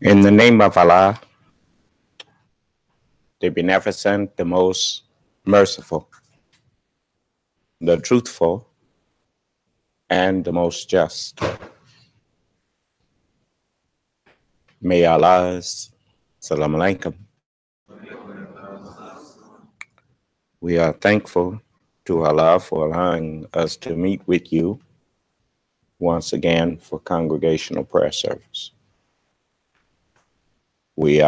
In the name of Allah, the beneficent, the most merciful, the truthful, and the most just. May Allah's salam alaikum. We are thankful to Allah for allowing us to meet with you once again for Congregational prayer service. We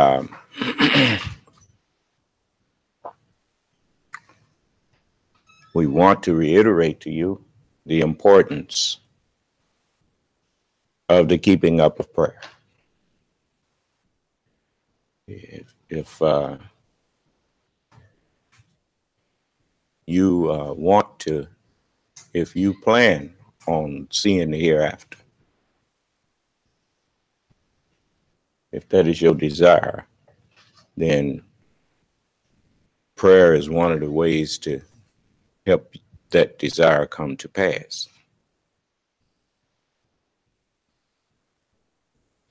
we want to reiterate to you the importance of the keeping up of prayer. If you want to, if you plan on seeing the hereafter, if that is your desire, then prayer is one of the ways to help that desire come to pass.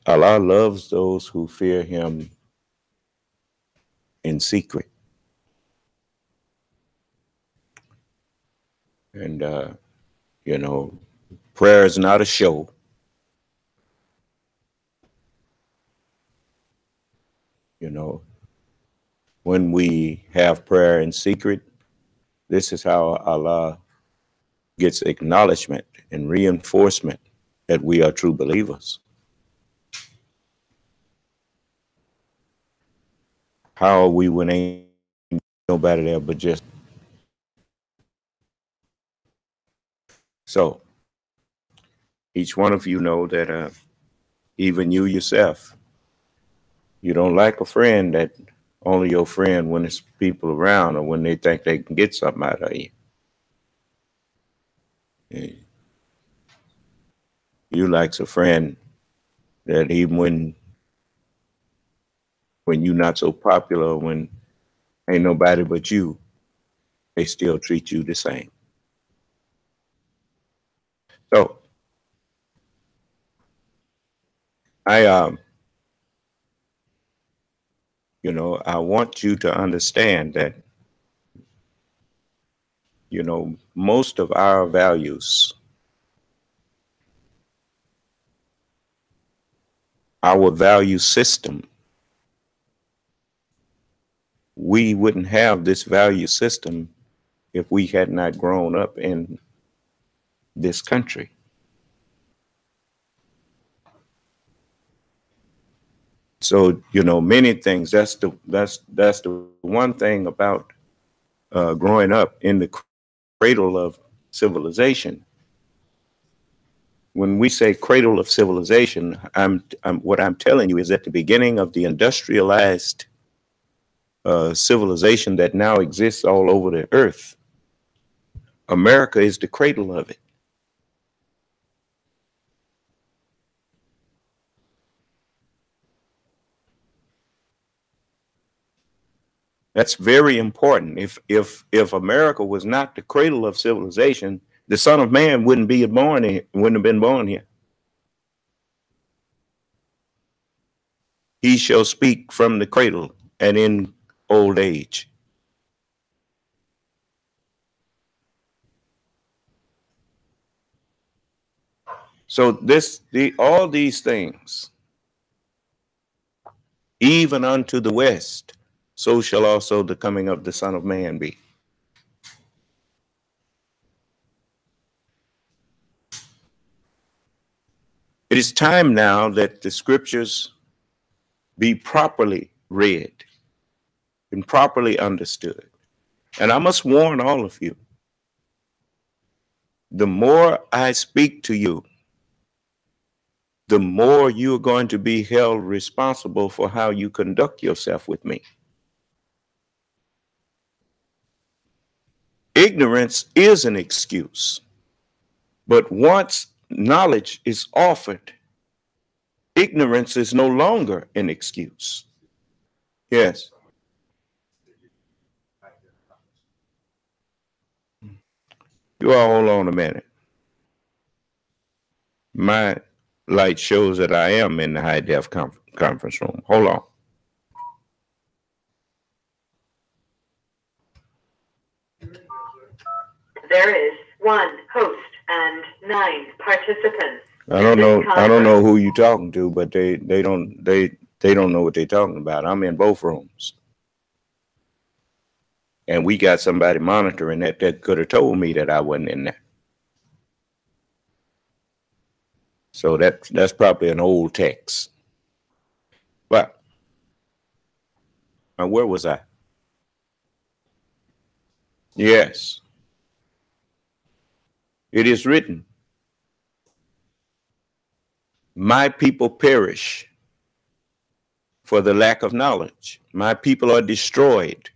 Allah loves those who fear Him in secret. And, prayer is not a show. When we have prayer in secret, this is how Allah gets acknowledgement and reinforcement that we are true believers. How are we when ain't nobody there but just? So, each one of you know that even you yourself, you don't like a friend that only your friend when there's people around or when they think they can get something out of you. You like a friend that even when you're not so popular, when ain't nobody but you, they still treat you the same. So I want you to understand that, most of our values, our value system, we wouldn't have this value system if we had not grown up in this country. So, many things, that's the one thing about growing up in the cradle of civilization. When we say cradle of civilization, what I'm telling you is at the beginning of the industrialized civilization that now exists all over the earth, America is the cradle of it. That's very important. If America was not the cradle of civilization, the Son of Man wouldn't have been born here. He shall speak from the cradle and in old age. So all these things, even unto the west, so shall also the coming of the Son of Man be. It is time now that the scriptures be properly read and properly understood. And I must warn all of you, the more I speak to you, the more you are going to be held responsible for how you conduct yourself with me. Ignorance is an excuse, but once knowledge is offered, ignorance is no longer an excuse. Yes. You all hold on a minute. My light shows that I am in the high def conference room. Hold on. There is 1 host and 9 participants. I don't know who you're talking to, but they don't know what they're talking about. I'm in both rooms. And we got somebody monitoring that could have told me that I wasn't in there. So that's probably an old text. But where was I? Yes. It is written, my people perish for the lack of knowledge. My people are destroyed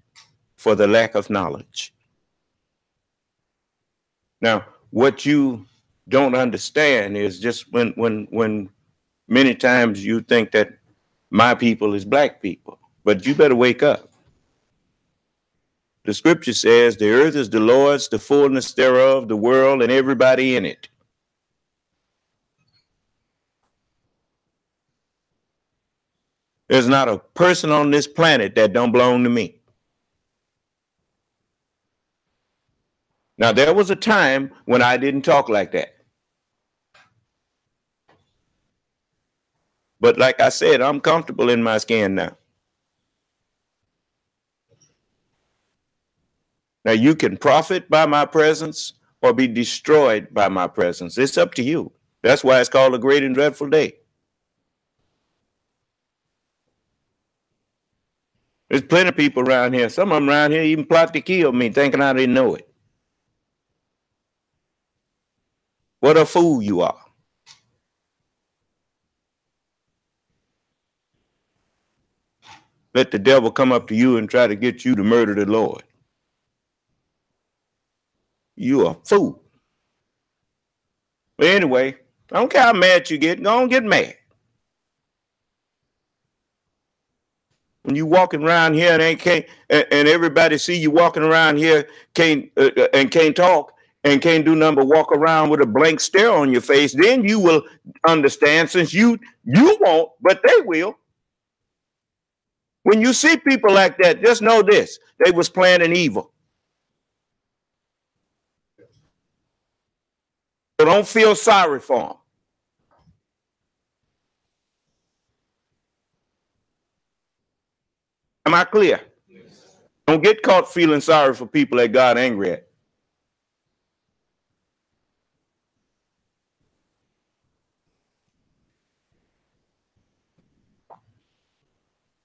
for the lack of knowledge. Now, what you don't understand is just when many times you think that my people is black people, but you better wake up. The scripture says the earth is the Lord's, the fullness thereof, the world, and everybody in it. There's not a person on this planet that don't belong to me. Now, there was a time when I didn't talk like that. But like I said, I'm comfortable in my skin now. Now, you can profit by my presence or be destroyed by my presence. It's up to you. That's why it's called a great and dreadful day. There's plenty of people around here. Some of them around here even plot to kill me, thinking I didn't know it. What a fool you are. Let the devil come up to you and try to get you to murder the Lord. You a fool. But anyway, I don't care how mad you get. Go on, get mad. When you walking around here and everybody see you walking around here can't talk and can't do nothing but walk around with a blank stare on your face, then you will understand, since you won't, but they will. When you see people like that, just know this: they was planning evil. So don't feel sorry for them. Am I clear? Yes. Don't get caught feeling sorry for people that God angry at.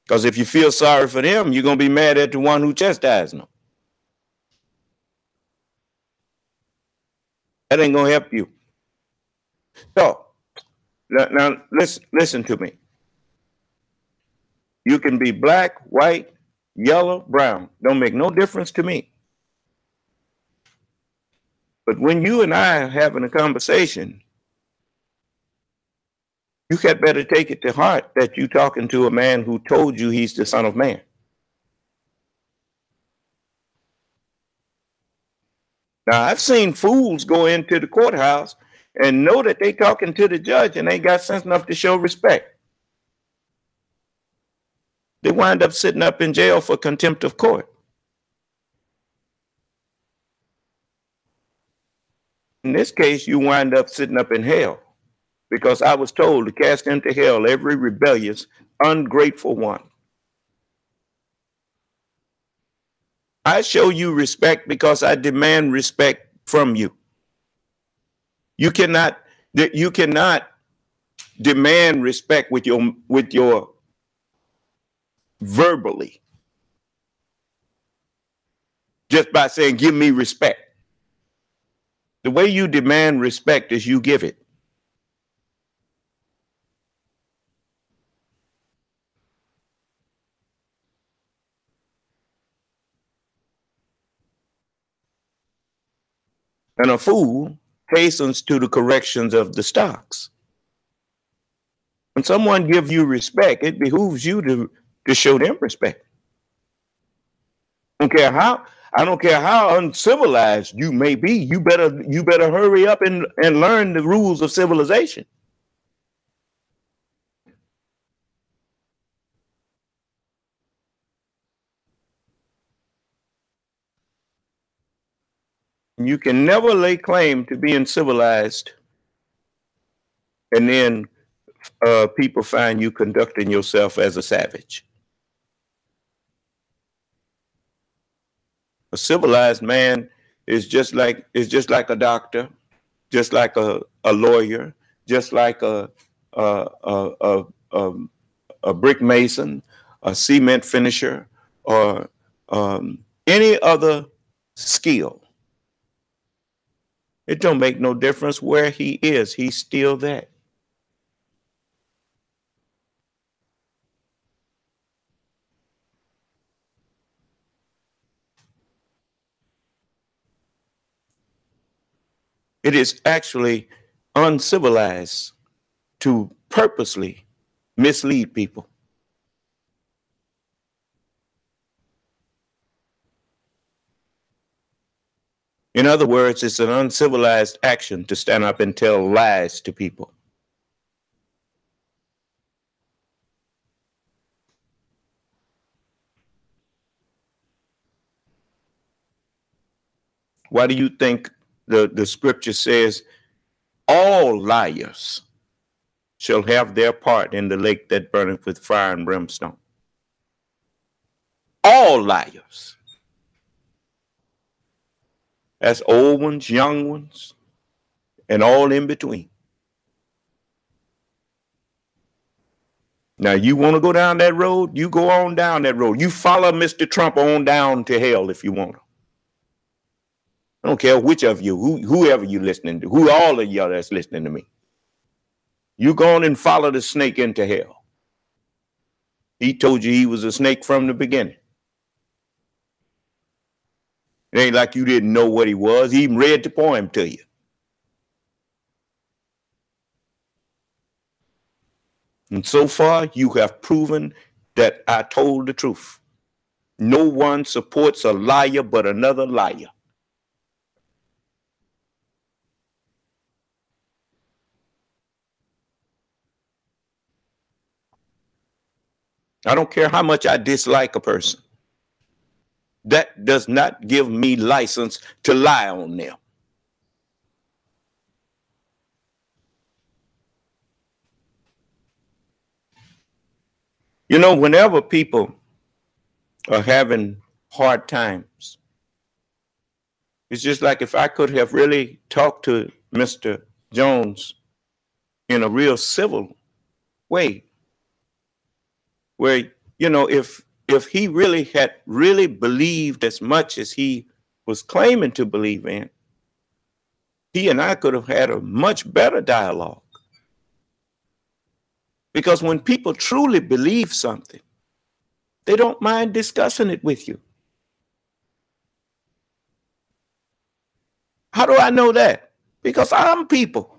Because if you feel sorry for them, you're going to be mad at the one who chastised them. That ain't going to help you. So, now listen to me. You can be black, white, yellow, brown. Don't make no difference to me. But when you and I are having a conversation, you had better take it to heart that you're talking to a man who told you he's the Son of Man. Now, I've seen fools go into the courthouse and know that they talking to the judge and they got sense enough to show respect. They wind up sitting up in jail for contempt of court. In this case, you wind up sitting up in hell, because I was told to cast into hell every rebellious, ungrateful one. I show you respect because I demand respect from you. You cannot demand respect with your verbally, just by saying, give me respect. The way you demand respect is you give it. And a fool hastens to the corrections of the stocks. When someone gives you respect, it behooves you to show them respect. I don't care how uncivilized you may be, you better hurry up and learn the rules of civilization. You can never lay claim to being civilized and then people find you conducting yourself as a savage. A civilized man is just like a doctor, just like a lawyer, just like a brick mason, a cement finisher, or any other skill. It don't make no difference where he is. He's still that. It is actually uncivilized to purposely mislead people. In other words, it's an uncivilized action to stand up and tell lies to people. Why do you think the scripture says all liars shall have their part in the lake that burneth with fire and brimstone? All liars. That's old ones, young ones, and all in between. Now, you want to go down that road? You go on down that road. You follow Mr. Trump on down to hell if you want to. I don't care which of you, whoever you listening to, who all of y'all that's listening to me. You go on and follow the snake into hell. He told you he was a snake from the beginning. It ain't like you didn't know what he was. He even read the poem to you. And so far, you have proven that I told the truth. No one supports a liar but another liar. I don't care how much I dislike a person. That does not give me license to lie on them. You know, whenever people are having hard times, it's just like if I could have really talked to Mr. Jones in a real civil way, where, you know, if he really had really believed as much as he was claiming to believe in, he and I could have had a much better dialogue. Because when people truly believe something, they don't mind discussing it with you. How do I know that? Because I'm people.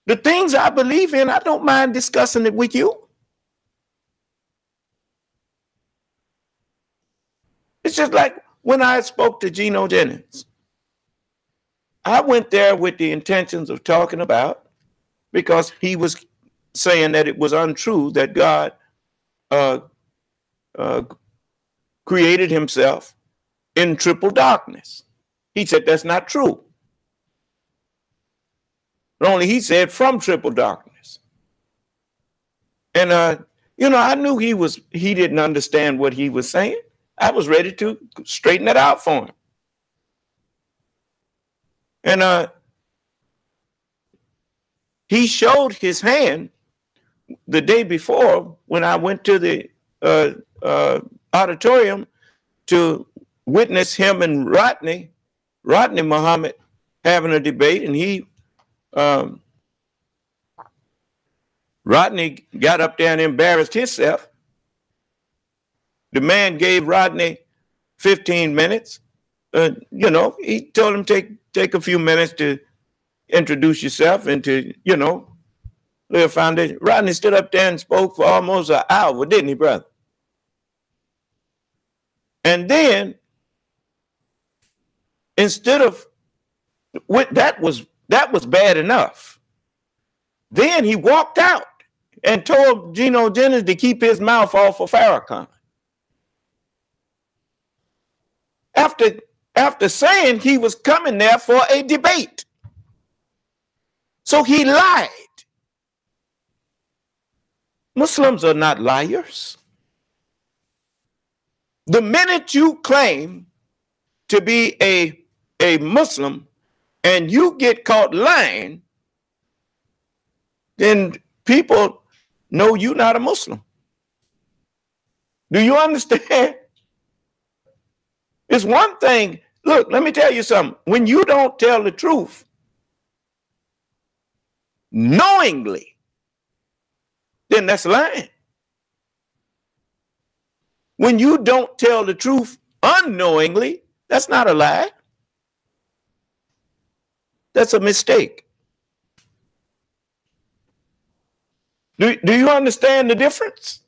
The things I believe in, I don't mind discussing it with you. It's just like when I spoke to Geno Jennings. I went there with the intentions of talking about, because he was saying that it was untrue that God created himself in triple darkness. He said that's not true. But only he said from triple darkness. And you know, I knew he didn't understand what he was saying. I was ready to straighten it out for him. And he showed his hand the day before when I went to the auditorium to witness him and Rodney Muhammad having a debate, and Rodney got up there and embarrassed himself. The man gave Rodney 15 minutes. You know, he told him take a few minutes to introduce yourself and to, you know, lay a foundation. Rodney stood up there and spoke for almost an hour, didn't he, brother? And then, instead of that was bad enough. Then he walked out and told Geno Jennings to keep his mouth off of Farrakhan. After after saying he was coming there for a debate. So he lied. Muslims are not liars. The minute you claim to be a Muslim and you get caught lying, then people know you're not a Muslim. Do you understand? It's one thing. Look, let me tell you something. When you don't tell the truth knowingly, then that's lying. When you don't tell the truth unknowingly, that's not a lie. That's a mistake. Do you understand the difference?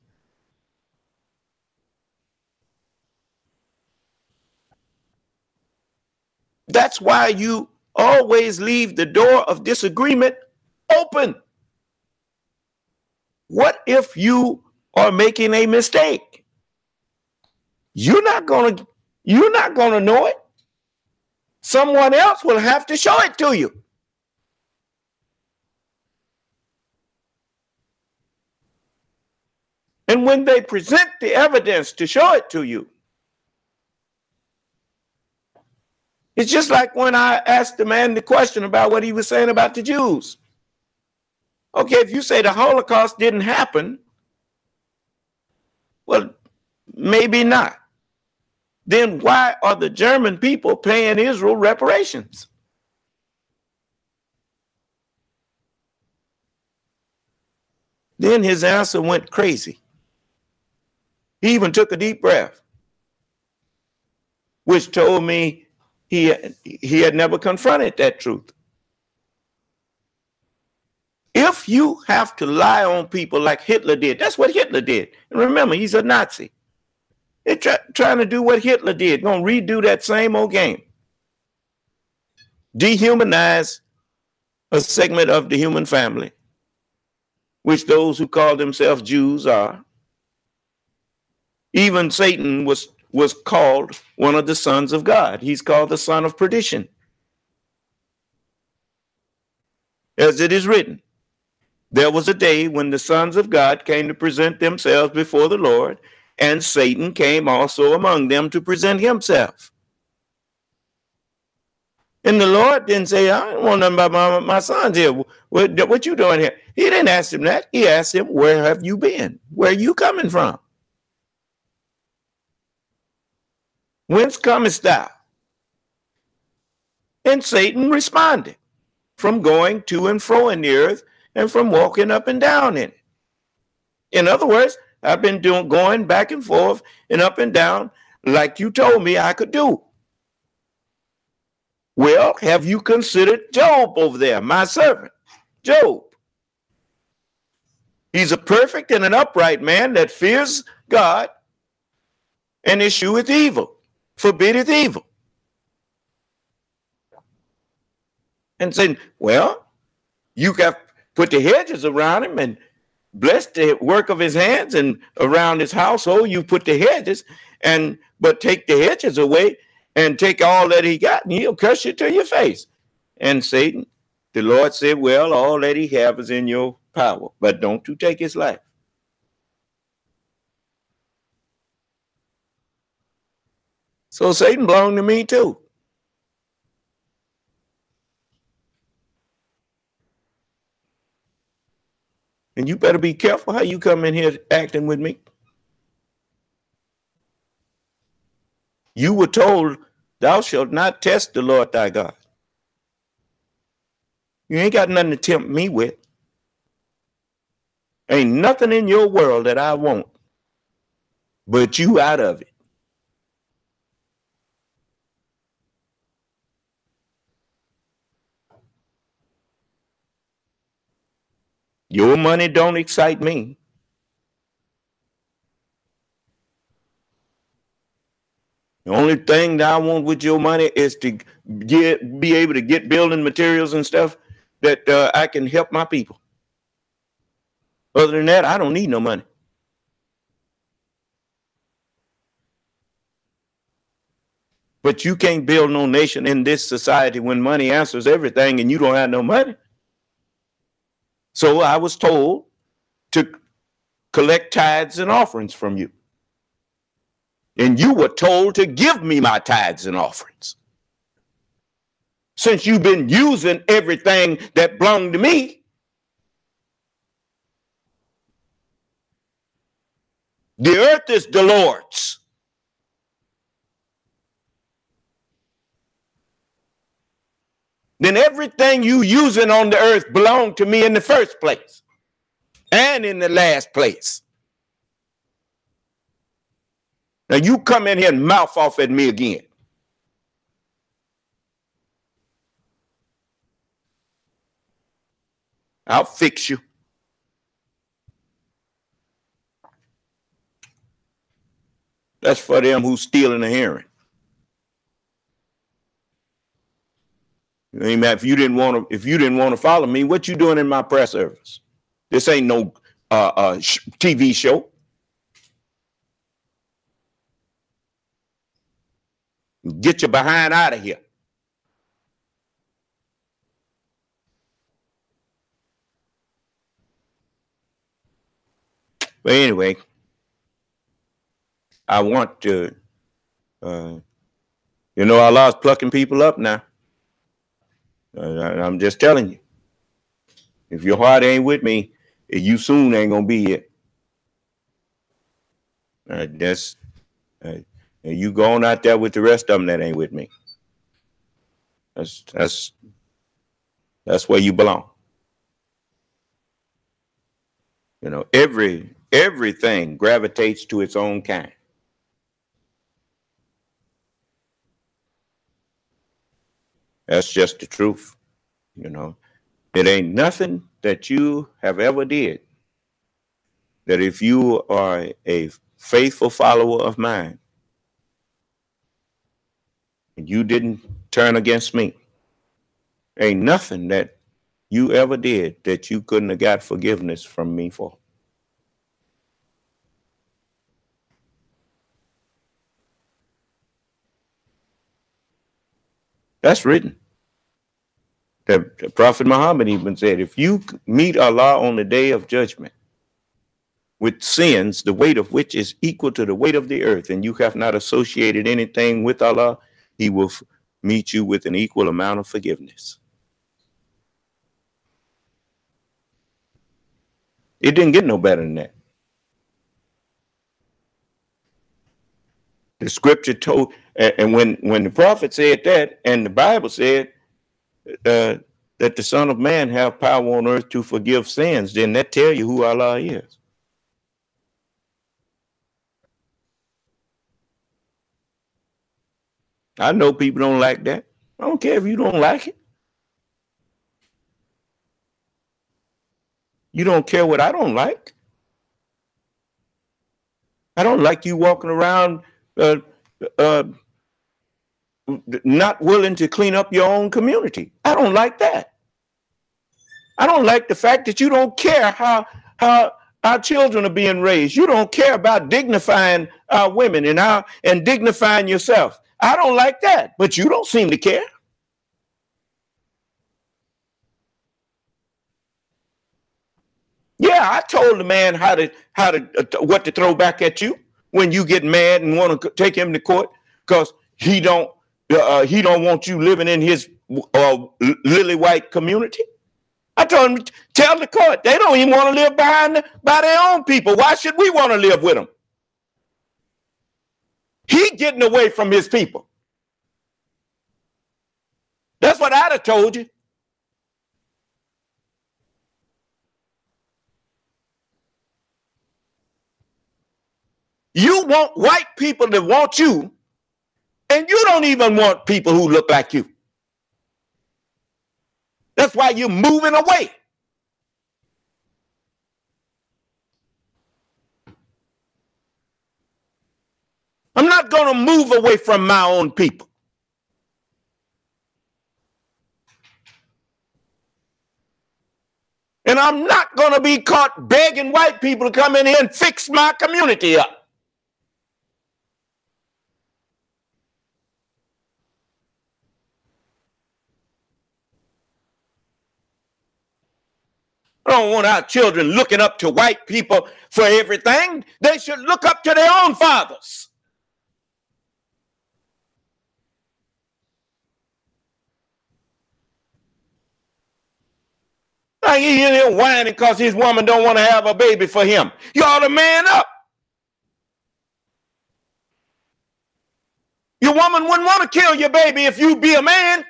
That's why you always leave the door of disagreement open. What if you are making a mistake? You're not gonna know it. Someone else will have to show it to you. And when they present the evidence to show it to you, it's just like when I asked the man the question about what he was saying about the Jews. Okay, if you say the Holocaust didn't happen, well, maybe not. Then why are the German people paying Israel reparations? Then his answer went crazy. He even took a deep breath, which told me he had never confronted that truth. If you have to lie on people like Hitler did, that's what Hitler did. And remember, he's a Nazi. They're trying to do what Hitler did, going to redo that same old game. Dehumanize a segment of the human family, which those who call themselves Jews are. Even Satan was called one of the sons of God. He's called the son of perdition. As it is written, there was a day when the sons of God came to present themselves before the Lord, and Satan came also among them to present himself. And the Lord didn't say, I don't want nothing about my sons here. What you doing here? He didn't ask him that. He asked him, where have you been? Where are you coming from? Whence comest thou? And Satan responded, from going to and fro in the earth and from walking up and down in it. In other words, I've been going back and forth and up and down like you told me I could do. Well, have you considered Job over there, my servant? Job. He's a perfect and an upright man that fears God and escheweth evil, forbiddeth evil. And saying, well, you got put the hedges around him and blessed the work of his hands, and around his household you put the hedges, but take the hedges away and take all that he got, and he'll curse you to your face. And Satan, the Lord said, well, all that he have is in your power, but don't you take his life. So Satan belonged to me too. And you better be careful how you come in here acting with me. You were told, thou shalt not test the Lord thy God. You ain't got nothing to tempt me with. Ain't nothing in your world that I want, but you out of it. Your money don't excite me. The only thing that I want with your money is to be able to get building materials and stuff that I can help my people. Other than that, I don't need no money. But you can't build no nation in this society when money answers everything and you don't have no money. So I was told to collect tithes and offerings from you. And you were told to give me my tithes and offerings. Since you've been using everything that belonged to me, the earth is the Lord's. Then everything you using on the earth belonged to me in the first place and in the last place. Now you come in here and mouth off at me again. I'll fix you. That's for them who's stealing the hearing. Amen. If you didn't want to follow me, what you doing in my prayer service? This ain't no TV show. Get your behind out of here. But anyway, I want to, Allah's plucking people up now. I'm just telling you. If your heart ain't with me, you soon ain't gonna be here. You going out there with the rest of them that ain't with me. That's where you belong. Everything gravitates to its own kind. That's just the truth. It ain't nothing that you have ever did that if you are a faithful follower of mine and you didn't turn against me, ain't nothing that you ever did that you couldn't have got forgiveness from me for. That's written. The Prophet Muhammad even said, if you meet Allah on the day of judgment with sins, the weight of which is equal to the weight of the earth, and you have not associated anything with Allah, he will meet you with an equal amount of forgiveness. It didn't get no better than that. The scripture told, and when the prophet said that, and the Bible said that the Son of Man have power on earth to forgive sins, then that tell you who Allah is. I know people don't like that. I don't care if you don't like it. You don't care what I don't like. I don't like you walking around not willing to clean up your own community. I don't like that. I don't like the fact that you don't care how our children are being raised. You don't care about dignifying our women and dignifying yourself. I don't like that, but you don't seem to care. Yeah, I told the man what to throw back at you when you get mad and want to take him to court because he don't want you living in his lily white community. I told him, tell the court they don't even want to live by their own people. Why should we want to live with them? He getting away from his people. That's what I'd have told you. You want white people to want you, and you don't even want people who look like you. That's why you're moving away. I'm not going to move away from my own people. And I'm not going to be caught begging white people to come in here and fix my community up. I don't want our children looking up to white people for everything. They should look up to their own fathers. Like he in here whining because his woman don't want to have a baby for him. You ought to man up. Your woman wouldn't want to kill your baby if you be a man.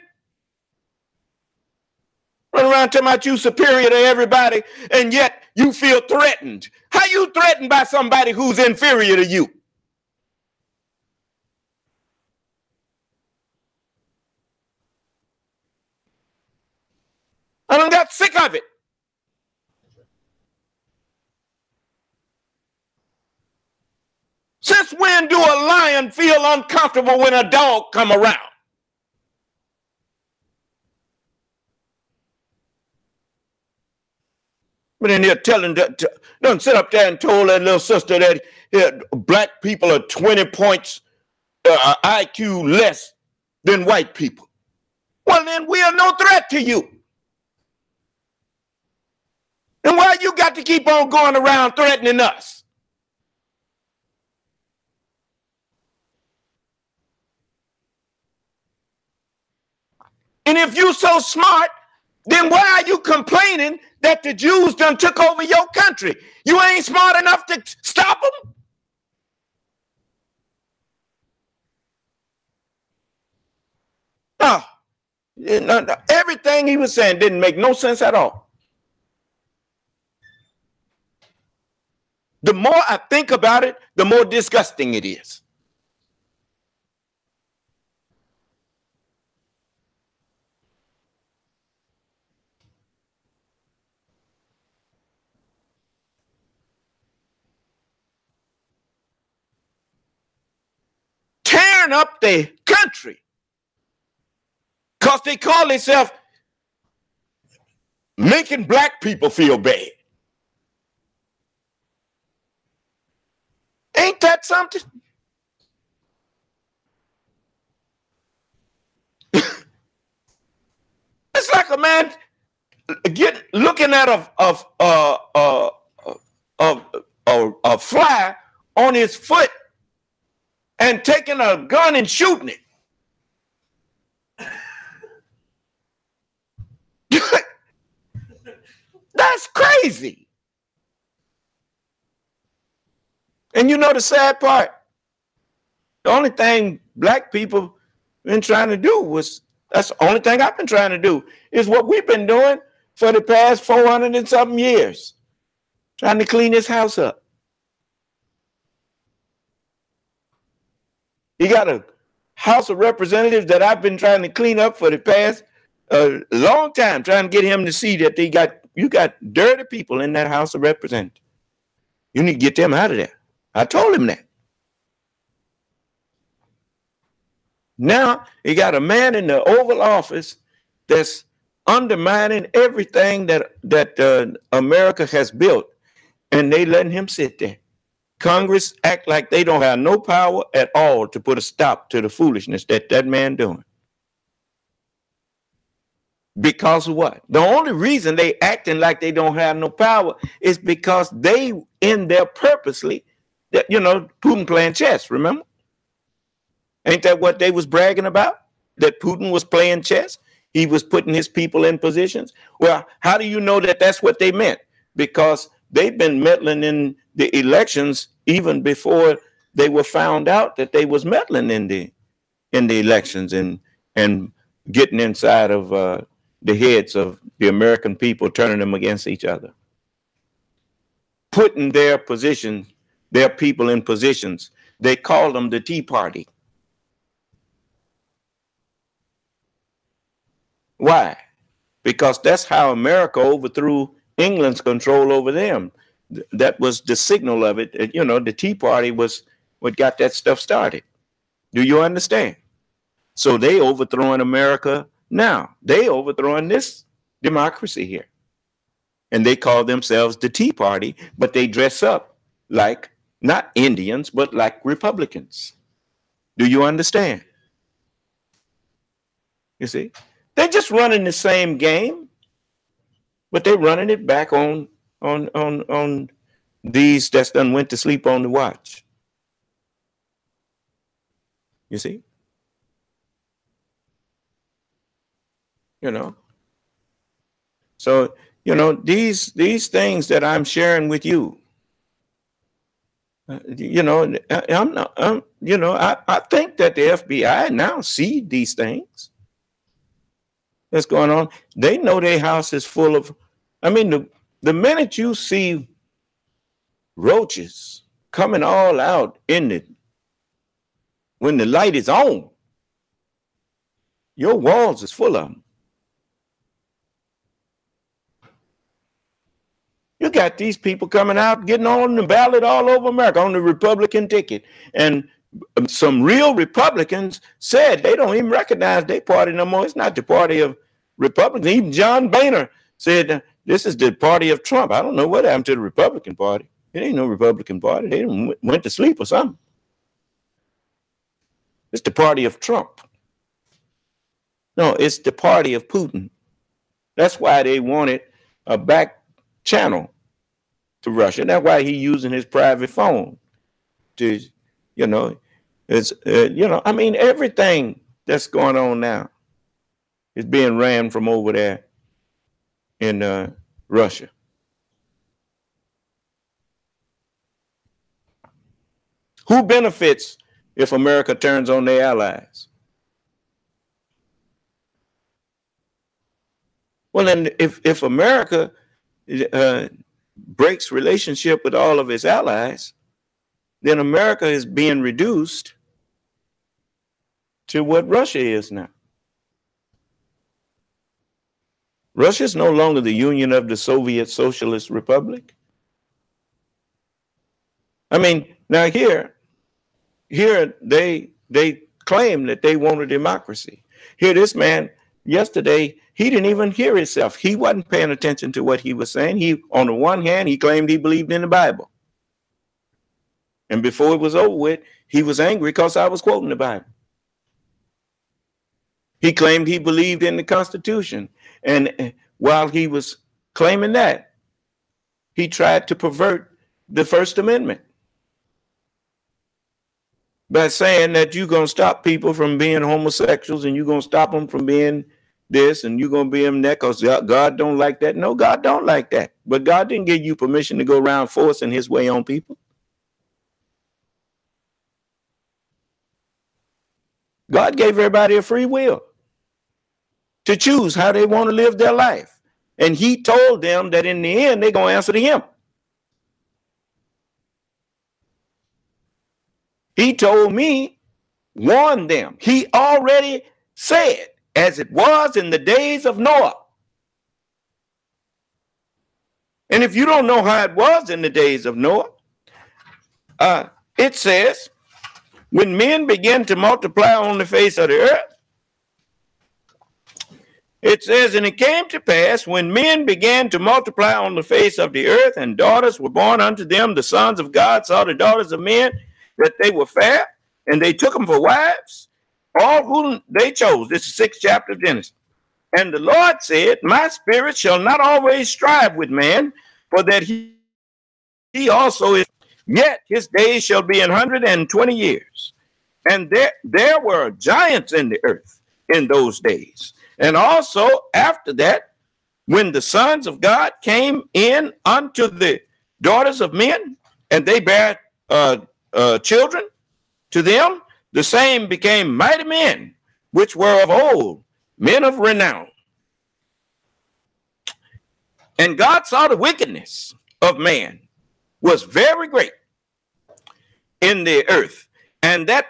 Run around talking about you superior to everybody, and yet you feel threatened. How you threatened by somebody who's inferior to you? I done got sick of it. Since when do a lion feel uncomfortable when a dog come around? But then they're telling, don't sit up there and told that little sister that black people are 20 points IQ less than white people. Well, then we are no threat to you. And why you got to keep on going around threatening us? And if you so smart, then why are you complaining that the Jews done took over your country? You ain't smart enough to stop them? No, everything he was saying didn't make no sense at all. The more I think about it, the more disgusting it is. Tearing up the country because they call themselves making black people feel bad. Ain't that something? It's like a man looking at a fly on his foot and taking a gun and shooting it. That's crazy. And you know the sad part? The only thing black people been trying to do that's the only thing I've been trying to do is what we've been doing for the past 400 and something years. Trying to clean this house up. You got a House of Representatives that I've been trying to clean up for the past long time, trying to get him to see that you got dirty people in that House of Representatives. You need to get them out of there. I told him that. Now you got a man in the Oval Office that's undermining everything that America has built, and they letting him sit there. Congress act like they don't have no power at all to put a stop to the foolishness that man doing. Because of what? The only reason they acting like they don't have no power is because they in there purposely, Putin playing chess, remember? Ain't that what they was bragging about? That Putin was playing chess? He was putting his people in positions? Well, how do you know that that's what they meant? Because they've been meddling in the elections even before they were found out that they was meddling in the elections and getting inside of the heads of the American people, turning them against each other. Putting their people in positions. They call them the Tea Party. Why? Because that's how America overthrew England's control over them. That was the signal of it. The Tea Party was what got that stuff started. Do you understand? So they overthrowing America now. They overthrowing this democracy here. And they call themselves the Tea Party, but they dress up like not Indians, but like Republicans. Do you understand? You see? They're just running the same game. But they're running it back on these that's done went to sleep on the watch. You see? You know. So, these things that I'm sharing with you, I'm not, I think that the FBI now see these things that's going on. They know their house is full of, I mean, the minute you see roaches coming all out when the light is on, your walls is full of them. You got these people coming out, getting on the ballot all over America on the Republican ticket. And some real Republicans said they don't even recognize their party no more. It's not the party of Republicans. Even John Boehner said, this is the party of Trump. I don't know what happened to the Republican Party. It ain't no Republican Party. They went to sleep or something. It's the party of Trump. No, it's the party of Putin. That's why they wanted a back channel to Russia. That's why he's using his private phone to, I mean, everything that's going on now is being ran from over there in Russia. Who benefits if America turns on their allies? Well, then if America breaks relationship with all of its allies, then America is being reduced to what Russia is now. Russia is no longer the Union of the Soviet Socialist Republic. I mean, now here they claim that they want a democracy. Here, this man yesterday, he didn't even hear himself. He wasn't paying attention to what he was saying. He, on the one hand, he claimed he believed in the Bible. And before it was over with, he was angry because I was quoting the Bible. He claimed he believed in the Constitution. And while he was claiming that, he tried to pervert the First Amendment by saying that you're going to stop people from being homosexuals and you're going to stop them from being this and you're going to be them that because God don't like that. No, God don't like that. But God didn't give you permission to go around forcing his way on people. God gave everybody a free will to choose how they want to live their life. And he told them that in the end, they're going to answer to him. He told me, warn them. He already said, as it was in the days of Noah. And if you don't know how it was in the days of Noah, it says, when men began to multiply on the face of the earth, it says, and it came to pass when men began to multiply on the face of the earth, and daughters were born unto them, the sons of God saw the daughters of men, that they were fair, and they took them for wives, all whom they chose. This is 6th chapter of Genesis. And the Lord said, my spirit shall not always strive with man, for that he also is, yet his days shall be 120 years. And there were giants in the earth in those days. And also after that, when the sons of God came in unto the daughters of men, and they bare children to them, the same became mighty men, which were of old, men of renown. And God saw the wickedness of man was very great in the earth, and that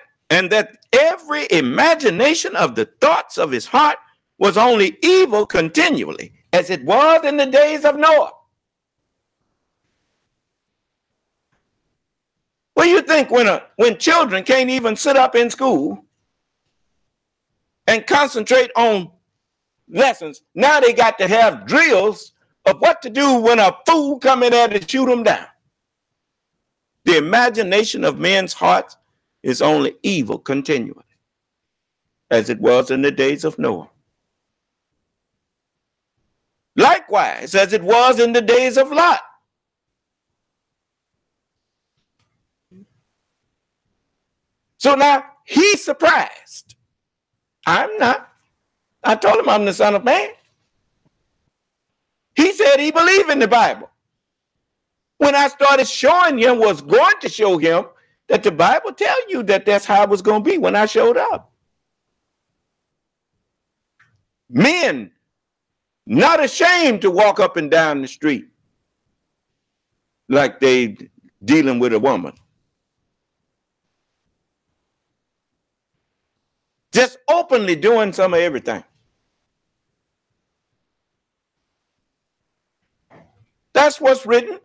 every imagination of the thoughts of his heart was only evil continually, as it was in the days of Noah. What do you think when children can't even sit up in school and concentrate on lessons? Now they got to have drills of what to do when a fool come in there to shoot them down. The imagination of men's hearts is only evil continually, as it was in the days of Noah. Likewise, as it was in the days of Lot. So now he's surprised. I'm not. I told him I'm the Son of Man. He said he believed in the Bible. When I started showing him, was going to show him that the Bible tells you that that's how it was going to be when I showed up. Men not ashamed to walk up and down the street like they dealing with a woman. Just openly doing some of everything. That's what's written.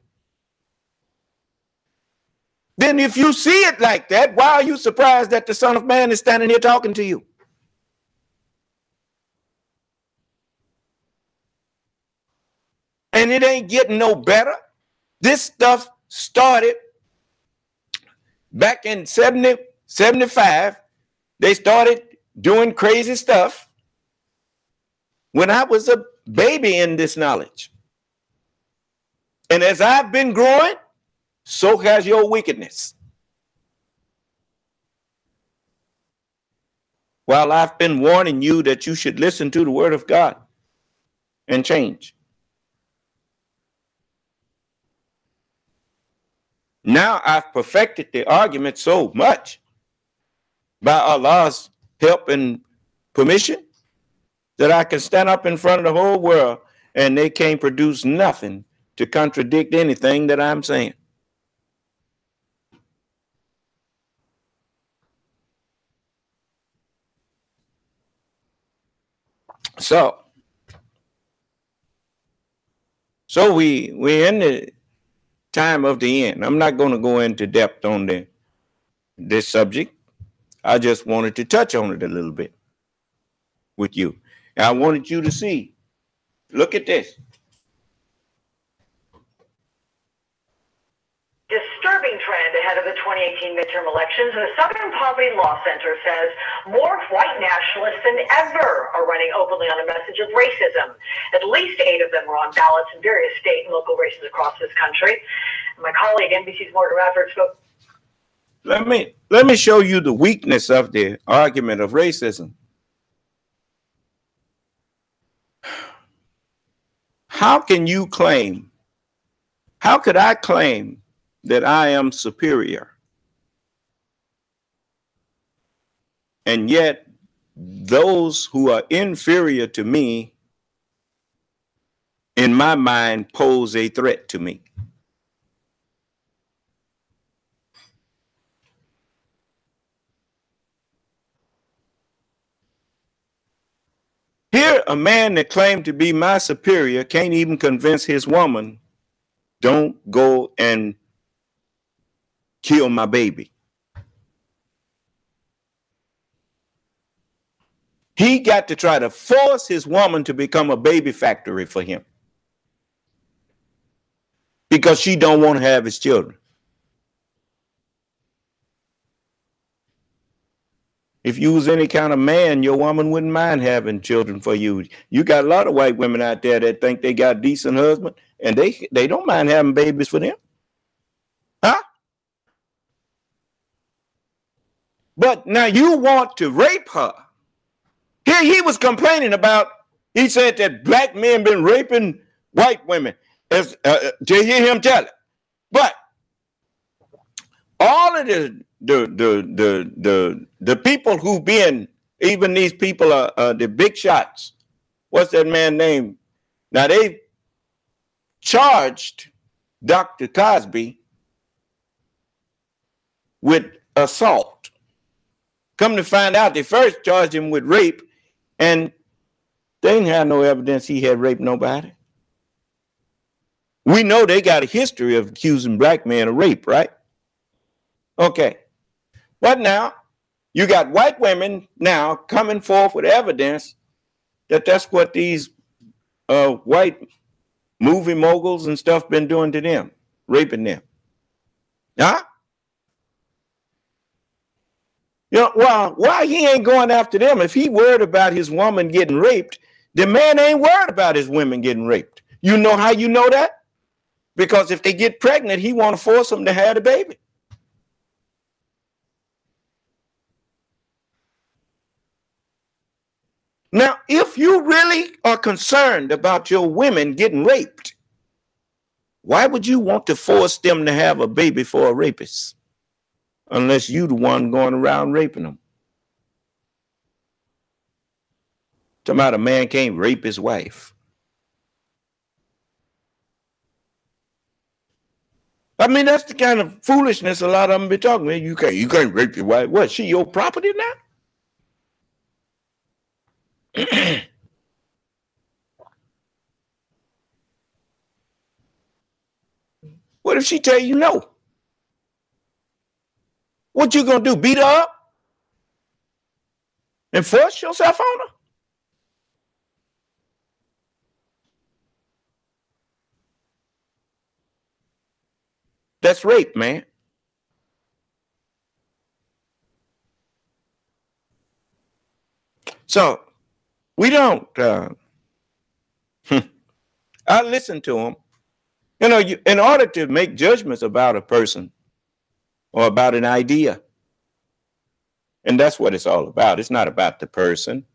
Then if you see it like that, why are you surprised that the Son of Man is standing here talking to you? And it ain't getting no better. This stuff started back in 70, 75. They started doing crazy stuff when I was a baby in this knowledge. And as I've been growing, so has your wickedness. While I've been warning you that you should listen to the word of God and change. Now I've perfected the argument so much by Allah's help and permission that I can stand up in front of the whole world and they can't produce nothing to contradict anything that I'm saying. So we're in the time of the end. I'm not going to go into depth on this subject. I just wanted to touch on it a little bit with you. And I wanted you to see. Look at this. Disturbing trend ahead of the 2018 midterm elections. The Southern Poverty Law Center says more white nationalists than ever are running openly on a message of racism. At least 8 of them are on ballots in various state and local races across this country. My colleague, NBC's Morgan Radford, spoke. Let me show you the weakness of the argument of racism. How could I claim that I am superior? And yet those who are inferior to me, in my mind, pose a threat to me. Here, a man that claimed to be my superior can't even convince his woman, don't go and kill my baby. He got to try to force his woman to become a baby factory for him because she don't want to have his children. If you was any kind of man, your woman wouldn't mind having children for you. You got a lot of white women out there that think they got a decent husband, and they don't mind having babies for them. Huh? But now you want to rape her. Here he was complaining about, he said that black men been raping white women. To hear him tell it. But all of the people who've been, even these people are the big shots. What's that man name? Now they charged Dr. Cosby with assault. Come to find out, they first charged him with rape, and they didn't have no evidence he had raped nobody. We know they got a history of accusing black men of rape, right? Okay. But now you got white women now coming forth with evidence that that's what these white movie moguls and stuff been doing to them, raping them. Huh? You know, well, why he ain't going after them? If he worried about his woman getting raped, The man ain't worried about his women getting raped. You know how you know that? Because if they get pregnant, he want to force them to have the baby. Now, if you really are concerned about your women getting raped, why would you want to force them to have a baby for a rapist? Unless you the one going around raping them. Talking about a man can't rape his wife. I mean, that's the kind of foolishness a lot of them be talking about. You can't rape your wife. What, she your property now? What if she tell you no? What you gonna do? Beat her up? And force yourself on her? That's rape, man. So we don't. I listen to them. You know, in order to make judgments about a person or about an idea, and that's what it's all about. It's not about the person,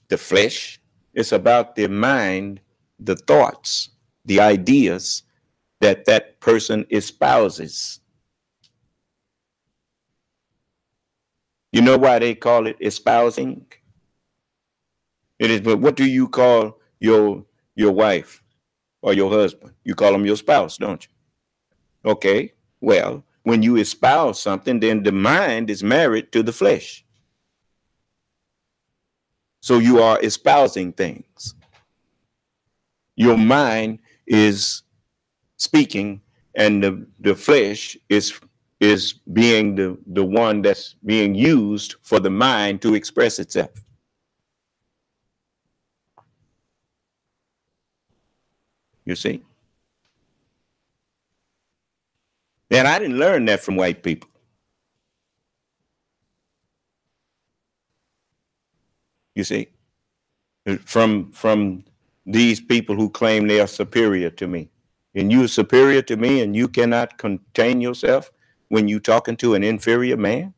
the flesh. It's about the mind, the thoughts, the ideas that that person espouses. You know why they call it espousing? It is, but what do you call your wife or your husband? You call them your spouse, don't you? Okay. Well, when you espouse something, then the mind is married to the flesh. So you are espousing things. Your mind is speaking, and the flesh is being the one that's being used for the mind to express itself. You see? And I didn't learn that from white people. You see? From these people who claim they are superior to me. And you are superior to me and you cannot contain yourself when you talking to an inferior man?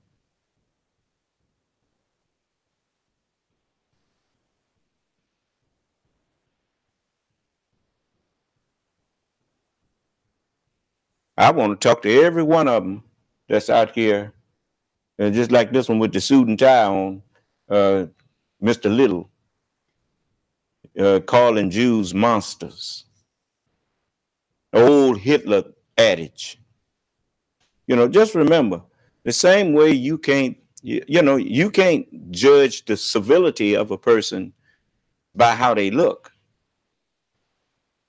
I want to talk to every one of them that's out here, and just like this one with the suit and tie on, Mr. Little, calling Jews monsters. Old Hitler adage. You know, just remember, the same way you can't, you can't judge the civility of a person by how they look.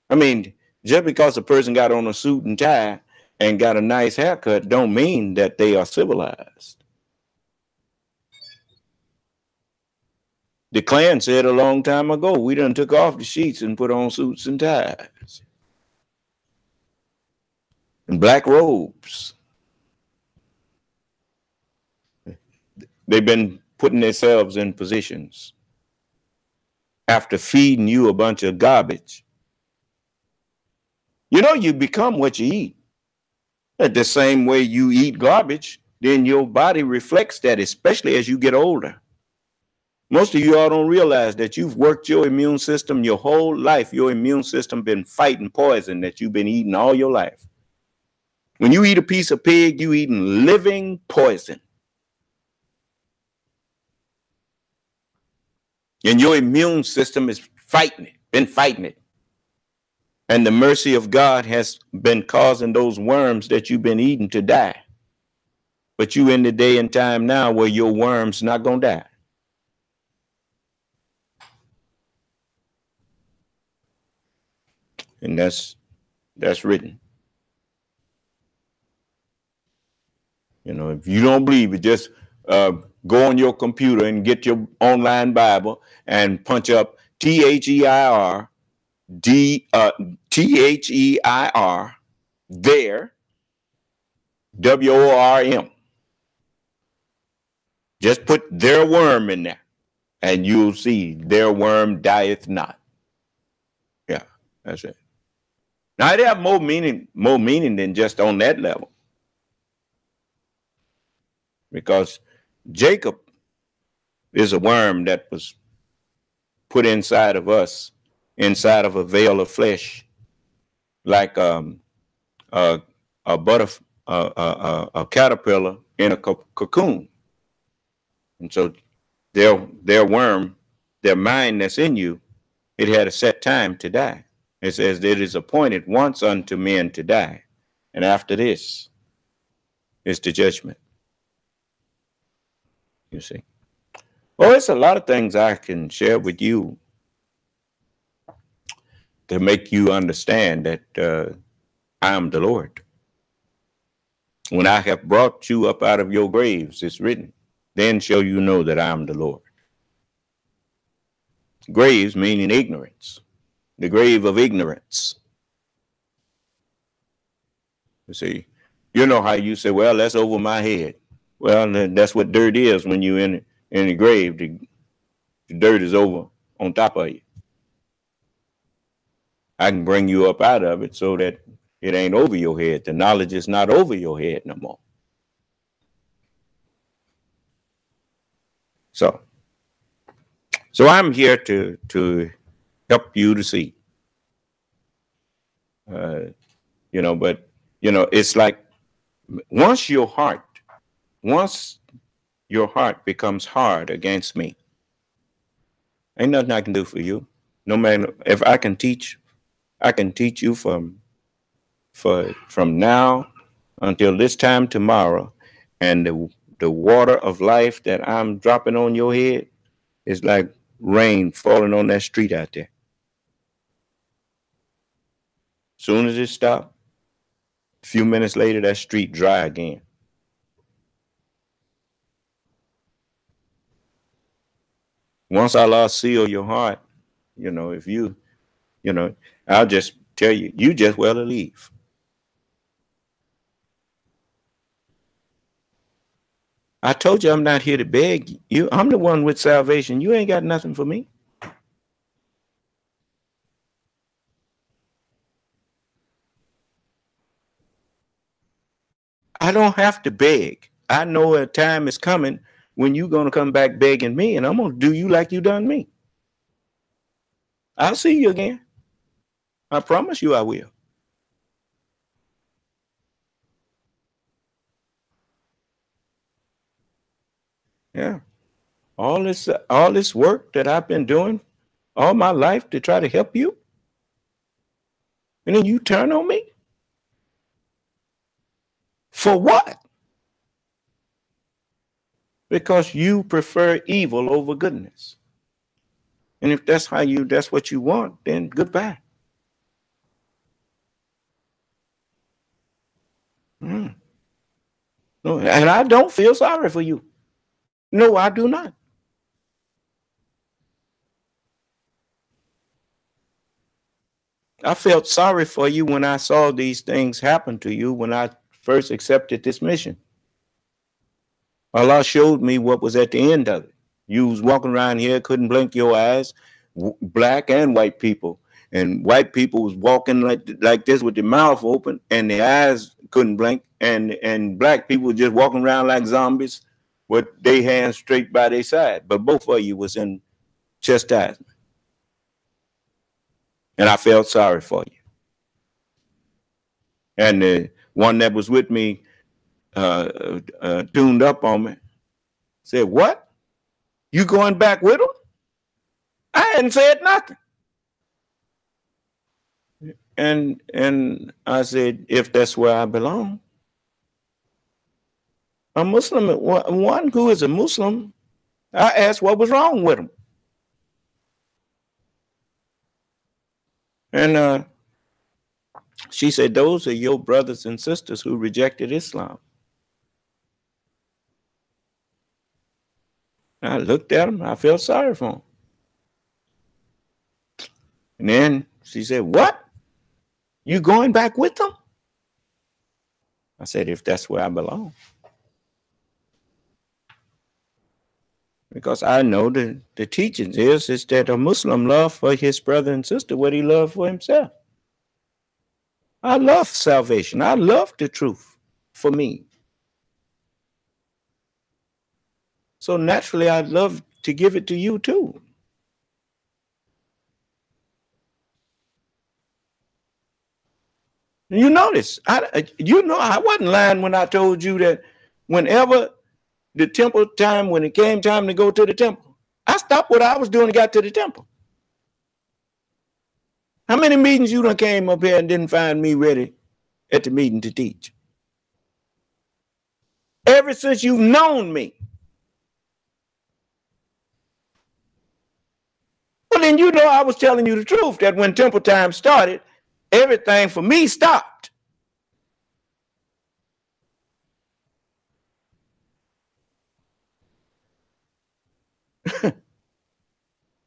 I mean, just because a person got on a suit and tie and got a nice haircut don't mean that they are civilized. The Klan said a long time ago, we done took off the sheets and put on suits and ties and black robes. They've been putting themselves in positions after feeding you a bunch of garbage. You know, you become what you eat. The same way you eat garbage, then your body reflects that, especially as you get older. Most of you all don't realize that you've worked your immune system your whole life. Your immune system been fighting poison that you've been eating all your life. When you eat a piece of pig, you eating living poison. And your immune system is fighting it, been fighting it. And the mercy of God has been causing those worms that you've been eating to die. But you in the day and time now where your worms not gonna die. And that's written. You know, if you don't believe it, just go on your computer and get your online Bible and punch up THEIR there WORM. Just put their worm in there. and you'll see their worm dieth not. Yeah, that's it. Now they have more meaning than just on that level. Because Jacob is a worm that was put inside of us, inside of a veil of flesh, like a a caterpillar in a cocoon. And so their worm, their mind that's in you, it had a set time to die. It says it is appointed once unto men to die, and after this is the judgment. You see. Well, it's a lot of things I can share with you to make you understand that I am the Lord. When I have brought you up out of your graves, it's written, then shall you know that I am the Lord. Graves meaning ignorance, the grave of ignorance. You see, you know how you say, well, that's over my head. Well, that's what dirt is when you're in the grave. The dirt is over on top of you. I can bring you up out of it so that it ain't over your head. The knowledge is not over your head no more. So I'm here to help you to see. But it's like once your heart becomes hard against me, ain't nothing I can do for you. No matter if I can teach you from now until this time tomorrow, and the water of life that I'm dropping on your head is like rain falling on that street out there. Soon as it stopped, a few minutes later, that street dry again. Once Allah seal your heart, if I'll just tell you, you just well to leave. I told you I'm not here to beg you. I'm the one with salvation. You ain't got nothing for me. I don't have to beg. I know a time is coming when you're going to come back begging me, and I'm going to do you like you done me. I'll see you again. I promise you I will. Yeah. All this work that I've been doing all my life to try to help you, and then you turn on me? For what? Because you prefer evil over goodness. And if that's what you want, then goodbye. No, and I don't feel sorry for you. No, I do not. I felt sorry for you when I saw these things happen to you when I first accepted this mission. Allah showed me what was at the end of it. You was walking around here, couldn't blink your eyes, black and white people. And white people was walking like this with their mouth open and their eyes couldn't blink. And black people just walking around like zombies with their hands straight by their side. But both of you was in chastisement. And I felt sorry for you. And the one that was with me tuned up on me, said, what? You going back with them? I hadn't said nothing. And I said, if that's where I belong. A Muslim, one who is a Muslim, I asked what was wrong with him. And she said, those are your brothers and sisters who rejected Islam. I looked at him. I felt sorry for him. And then she said, what? You going back with them? I said, if that's where I belong. Because I know the teachings is that a Muslim love for his brother and sister what he loved for himself. I love salvation. I love the truth for me. So naturally, I'd love to give it to you too. You notice, I wasn't lying when I told you that whenever the temple time, when it came time to go to the temple, I stopped what I was doing and got to the temple. How many meetings you done came up here and didn't find me ready at the meeting to teach? Ever since you've known me. Well, then you know I was telling you the truth that when temple time started, everything for me stopped.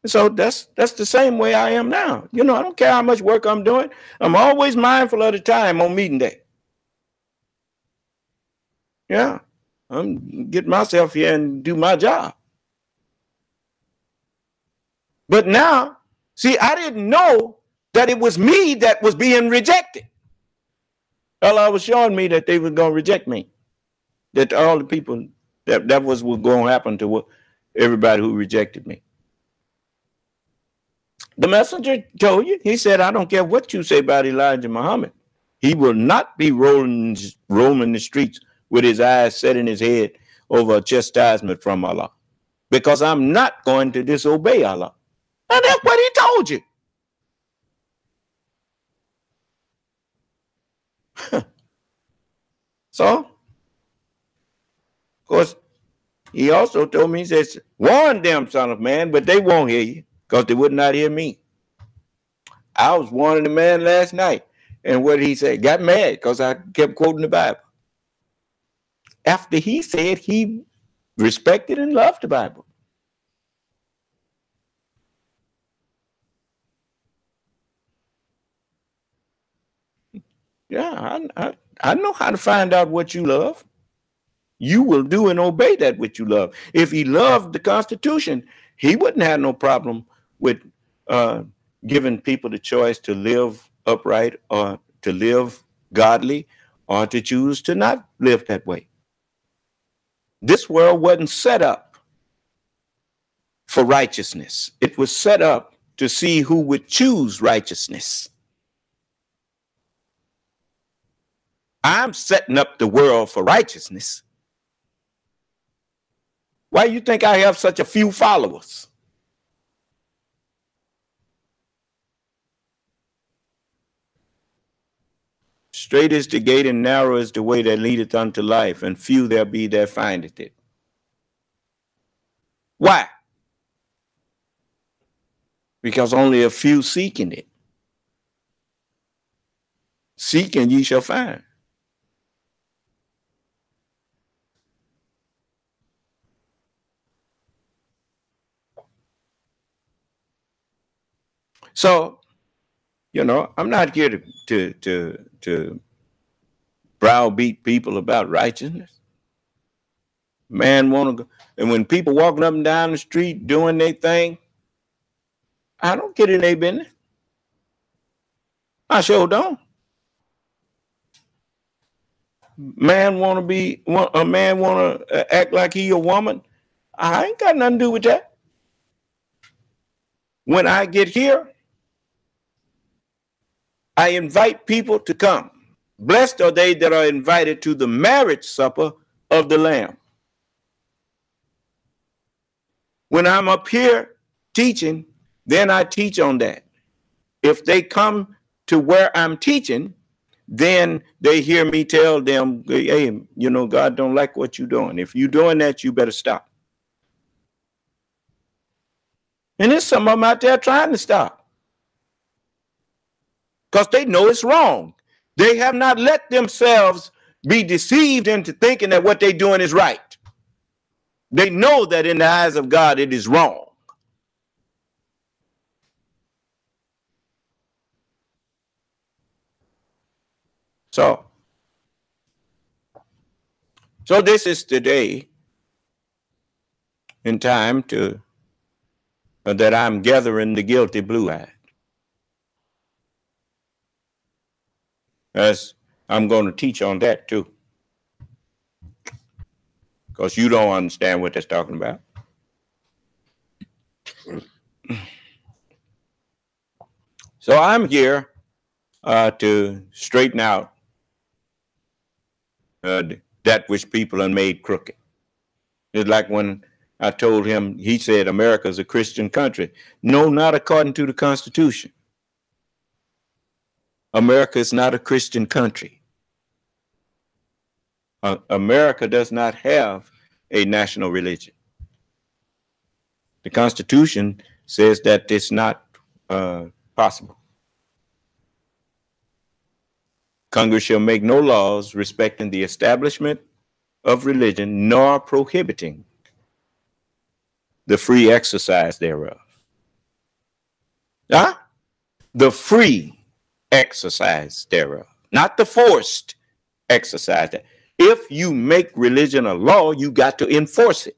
So that's the same way I am now. I don't care how much work I'm doing. I'm always mindful of the time on meeting day. Yeah, I'm get myself here and do my job. But now, see, I didn't know that it was me that was being rejected. Allah was showing me that they were going to reject me. That all the people, that was what going to happen to everybody who rejected me. The messenger told you, he said, I don't care what you say about Elijah Muhammad. He will not be roaming the streets with his eyes set in his head over a chastisement from Allah. Because I'm not going to disobey Allah. And that's what he told you. So, of course, he also told me, he says, warn them, son of man, but they won't hear you because they would not hear me. I was warning the man last night. And what did he say? Got mad because I kept quoting the Bible. After he said he respected and loved the Bible. Yeah, I know how to find out what you love. You will do and obey that which you love. If he loved the Constitution, he wouldn't have no problem with giving people the choice to live upright or to live godly or to choose to not live that way. This world wasn't set up for righteousness. It was set up to see who would choose righteousness. I'm setting up the world for righteousness. Why do you think I have such a few followers? Straight is the gate and narrow is the way that leadeth unto life, and few there be that findeth it. Why? Because only a few seeking it. Seek and ye shall find. So, I'm not here to browbeat people about righteousness. Man want to go, and when people walking up and down the street doing their thing, I don't get in their business. I sure don't. A man want to act like he a woman. I ain't got nothing to do with that. When I get here, I invite people to come. Blessed are they that are invited to the marriage supper of the Lamb. When I'm up here teaching, then I teach on that. If they come to where I'm teaching, then they hear me tell them, hey, God don't like what you're doing. If you're doing that, you better stop. And there's some of them out there trying to stop because they know it's wrong. They have not let themselves be deceived into thinking that what they're doing is right. They know that in the eyes of God, it is wrong. So this is the day in time to that I'm gathering the guilty blue-eyed. As I'm going to teach on that too, because you don't understand what that's talking about. So I'm here to straighten out that which people have made crooked. It's like when I told him, he said, America is a Christian country. No, not according to the Constitution. America is not a Christian country. America does not have a national religion. The Constitution says that it's not possible. Congress shall make no laws respecting the establishment of religion, nor prohibiting the free exercise thereof. The free exercise thereof, not the forced exercise. If you make religion a law, you got to enforce it.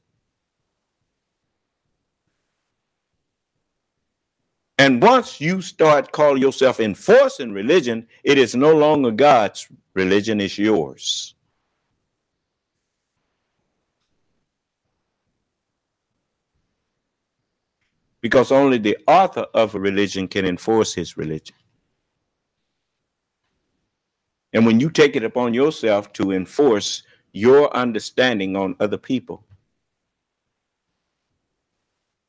And once you start calling yourself enforcing religion, it is no longer God's religion, it's yours. Because only the author of a religion can enforce his religion. And when you take it upon yourself to enforce your understanding on other people,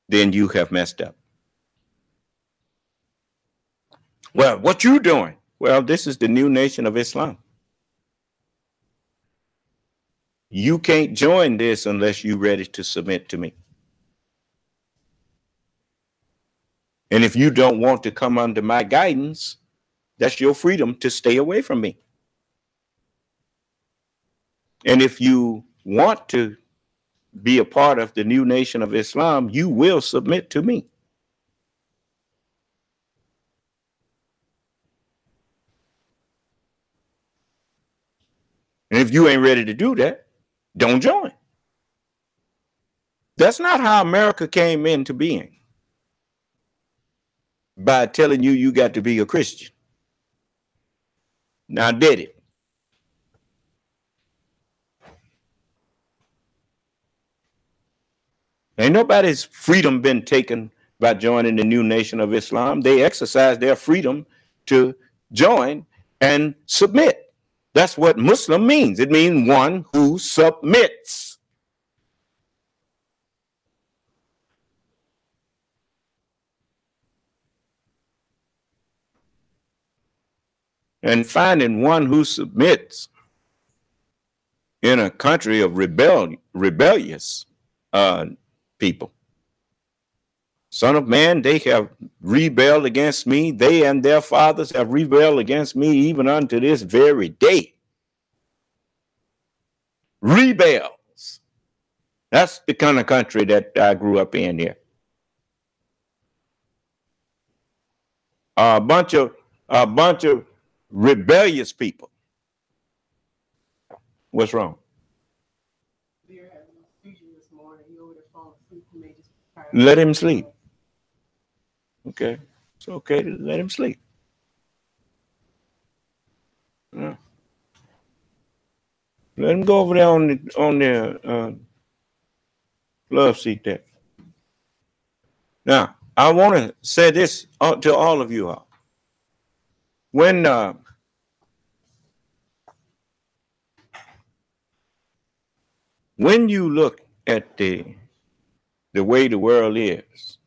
then you have messed up. Well, what you doing? Well, this is the new nation of Islam. You can't join this unless you're ready to submit to me. And if you don't want to come under my guidance, that's your freedom to stay away from me. And if you want to be a part of the new nation of Islam, you will submit to me. And if you ain't ready to do that, don't join. That's not how America came into being, by telling you you got to be a Christian. Now, did it? Ain't nobody's freedom been taken by joining the new nation of Islam. They exercise their freedom to join and submit. That's what Muslim means. It means one who submits. And finding one who submits in a country of rebellious people. Son of man, they have rebelled against me. They and their fathers have rebelled against me even unto this very day. Rebels. That's the kind of country that I grew up in here. A bunch of rebellious people. What's wrong? Let him sleep. Okay. It's okay to let him sleep. Yeah. Let him go over there on the love seat there. Now, I want to say this to all of you all. When you look at the way the world is,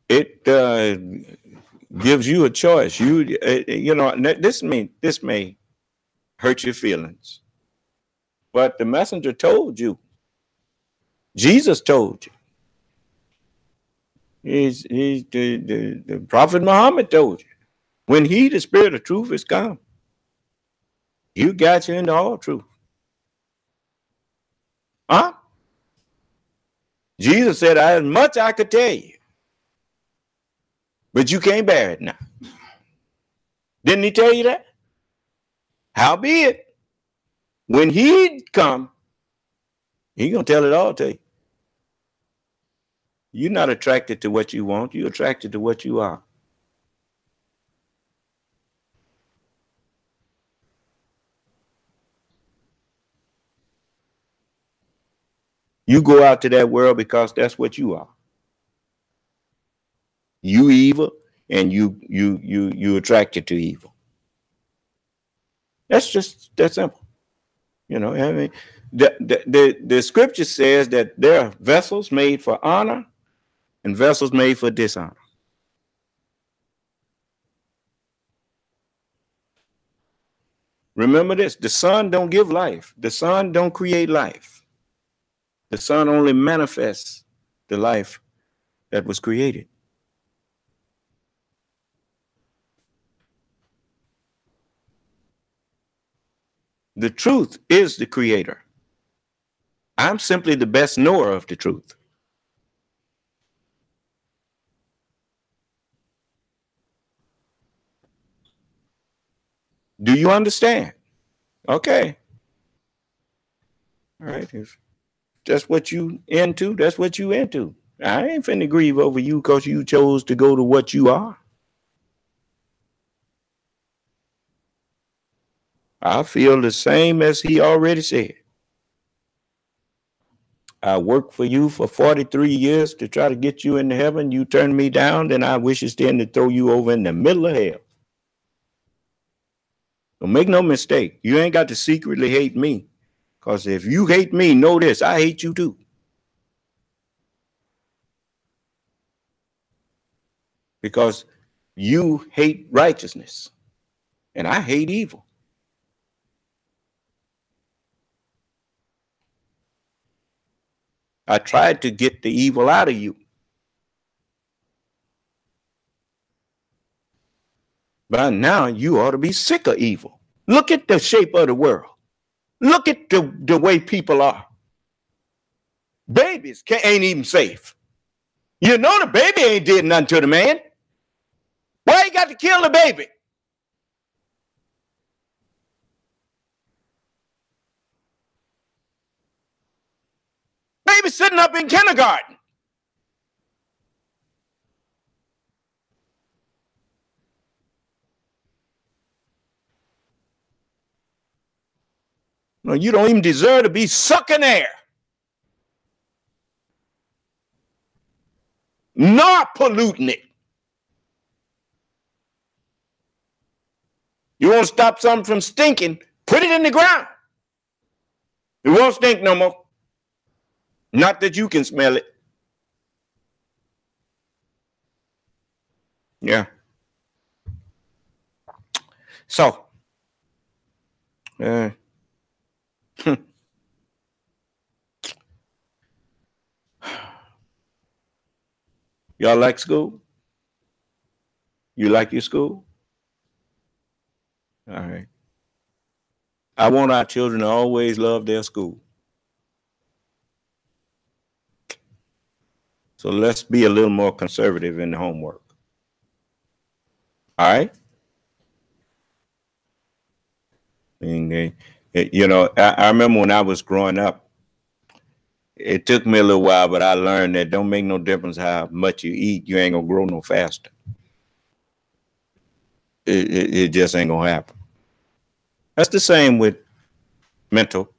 it gives you a choice. You know, this may hurt your feelings, but the messenger told you. Jesus told you. The Prophet Muhammad told you. When he, the Spirit of truth, is come, you got you into all truth. Huh? Jesus said, as much I could tell you, but you can't bear it now. Didn't he tell you that? Howbeit, when he'd come, He's going to tell it all to you. You're not attracted to what you want. You're attracted to what you are. You go out to that world because that's what you are. You evil, and you attracted to evil. That's just that simple. You know, I mean, the scripture says that there are vessels made for honor and vessels made for dishonor. Remember this, the Son don't give life. The Son don't create life. The Son only manifests the life that was created. The truth is the creator. I'm simply the best knower of the truth. Do you understand? Okay. All right. If that's what you into, that's what you into. I ain't finna grieve over you because you chose to go to what you are. I feel the same as he already said. I worked for you for 43 years to try to get you into heaven. You turned me down, then I wish then to throw you over in the middle of hell. So make no mistake, you ain't got to secretly hate me. Because if you hate me, know this, I hate you too. Because you hate righteousness, and I hate evil. I tried to get the evil out of you. By now, you ought to be sick of evil. Look at the shape of the world. Look at the way people are. Babies ain't even safe. You know the baby ain't did nothing to the man. Why you got to kill the baby? Baby sitting up in kindergarten. No, you don't even deserve to be sucking air. Nor polluting it. You want to stop something from stinking, put it in the ground. It won't stink no more. Not that you can smell it. Yeah. So, y'all like school? You like your school? All right. I want our children to always love their school. So let's be a little more conservative in the homework. All right? And, you know, I remember when I was growing up, it took me a little while, but I learned that don't make no difference how much you eat, you ain't gonna grow no faster. It just ain't gonna happen. That's the same with mental.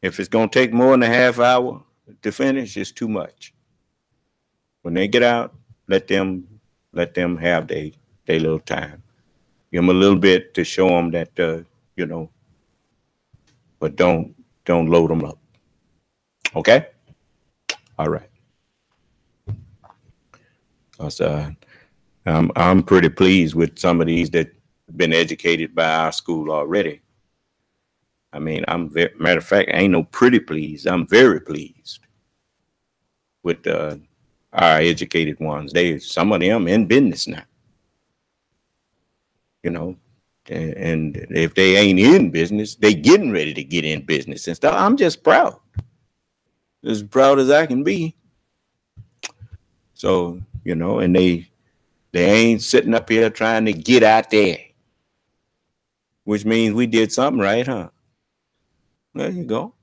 If it's gonna take more than a half hour to finish, it's too much. When they get out, let them have their little time. Give them a little bit to show them that you know, but don't load them up. Okay? All right. I'm pretty pleased with some of these that have been educated by our school already. I mean, matter of fact, I ain't no pretty pleased. I'm very pleased with our educated ones. Some of them in business now. You know, and if they ain't in business, they getting ready to get in business and stuff. I'm just proud. As proud as I can be. So, you know, and they ain't sitting up here trying to get out there, which means we did something right, huh? There you go.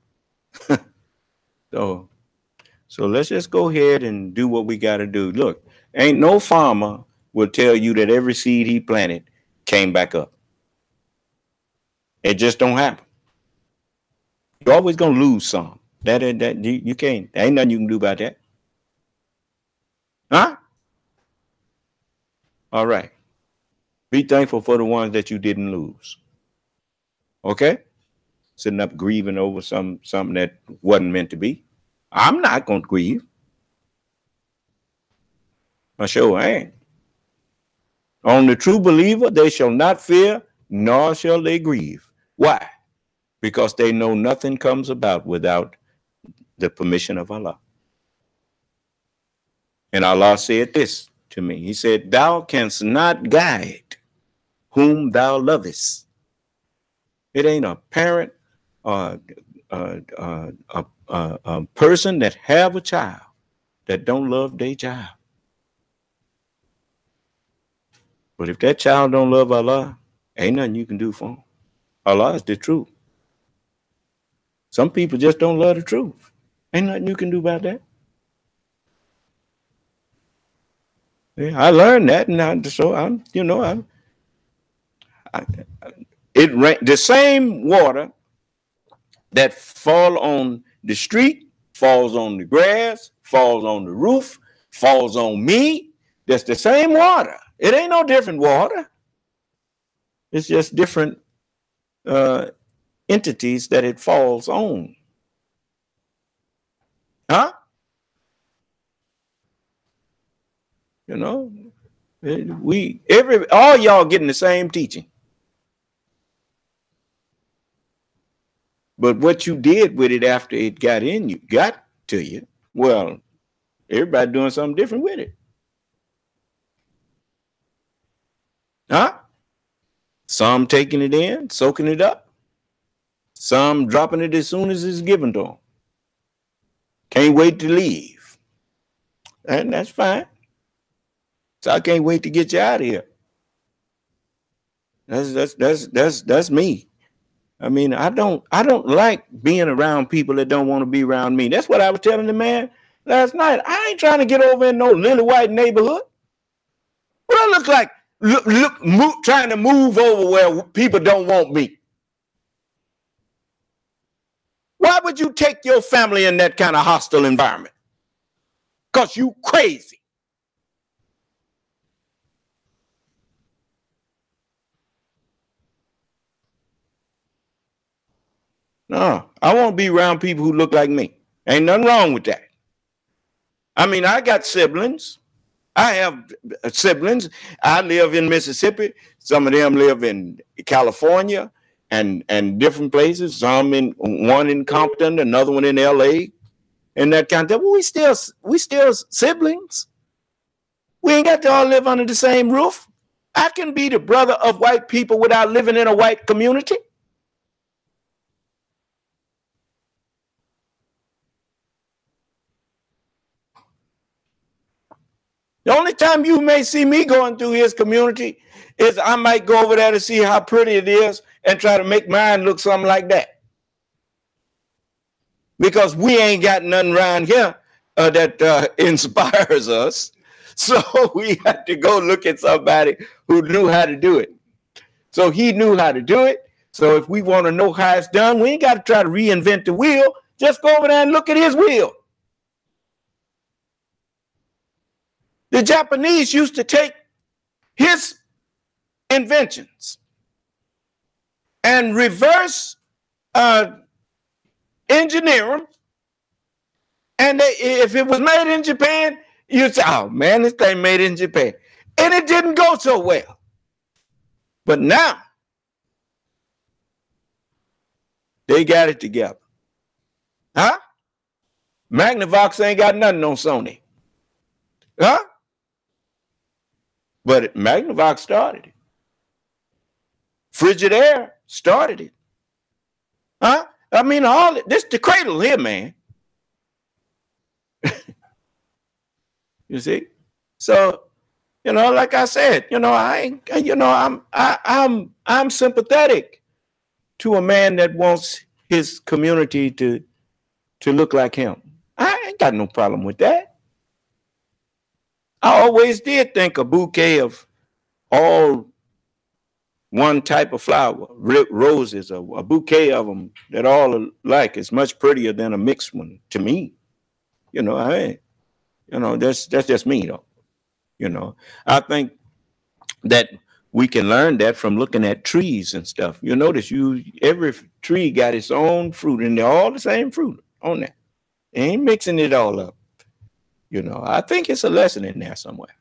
So let's just go ahead and do what we got to do. Look, ain't no farmer will tell you that every seed he planted came back up. It just don't happen. You're always gonna lose some. That you can't. There ain't nothing you can do about that. Huh? All right. Be thankful for the ones that you didn't lose. Okay? Sitting up grieving over something that wasn't meant to be. I'm not gonna grieve. I sure ain't. On the true believer, they shall not fear, nor shall they grieve. Why? Because they know nothing comes about without the permission of Allah. And Allah said this to me. He said, thou canst not guide whom thou lovest. It ain't a parent or a person that have a child that don't love their child. But if that child don't love Allah, ain't nothing you can do for him. Allah is the truth. Some people just don't love the truth. Ain't nothing you can do about that. Yeah, I learned that, and the same water that fall on the street falls on the grass, falls on the roof, falls on me. That's the same water. It ain't no different water. It's just different entities that it falls on. Huh? You know, all y'all getting the same teaching. But what you did with it after it got to you, well, everybody doing something different with it. Huh? Some taking it in, soaking it up. Some dropping it as soon as it's given to them. Can't wait to leave. And that's fine. So I can't wait to get you out of here. That's me. I mean, I don't like being around people that don't want to be around me. That's what I was telling the man last night. I ain't trying to get over in no lily white neighborhood. What I look like? Trying to move over where people don't want me. Why would you take your family in that kind of hostile environment? Because you crazy. No, I won't be around people who look like me. Ain't nothing wrong with that. I mean, I got siblings. I have siblings. I live in Mississippi. Some of them live in California and different places. One in Compton, another one in LA, and that kind of thing. We still siblings. We ain't got to all live under the same roof. I can be the brother of white people without living in a white community. The only time you may see me going through his community is I might go over there to see how pretty it is and try to make mine look something like that. Because we ain't got nothing around here that inspires us. So we had to go look at somebody who knew how to do it. So he knew how to do it. So if we want to know how it's done, we ain't got to try to reinvent the wheel. Just go over there and look at his wheel. The Japanese used to take his inventions and reverse engineer them. And if it was made in Japan, you'd say, oh man, this thing made in Japan. And it didn't go so well. But now, they got it together. Huh? Magnavox ain't got nothing on Sony. Huh? But Magnavox started it. Frigidaire started it. Huh? I mean, this the cradle here, man. You see? So, like I said, I'm sympathetic to a man that wants his community to look like him. I ain't got no problem with that. I always did think a bouquet of all one type of flower, roses, a bouquet of them that all are like is much prettier than a mixed one to me. That's just me though. I think that we can learn that from looking at trees and stuff. You notice every tree got its own fruit and they're all the same fruit on that. They ain't mixing it all up. I think it's a lesson in there somewhere.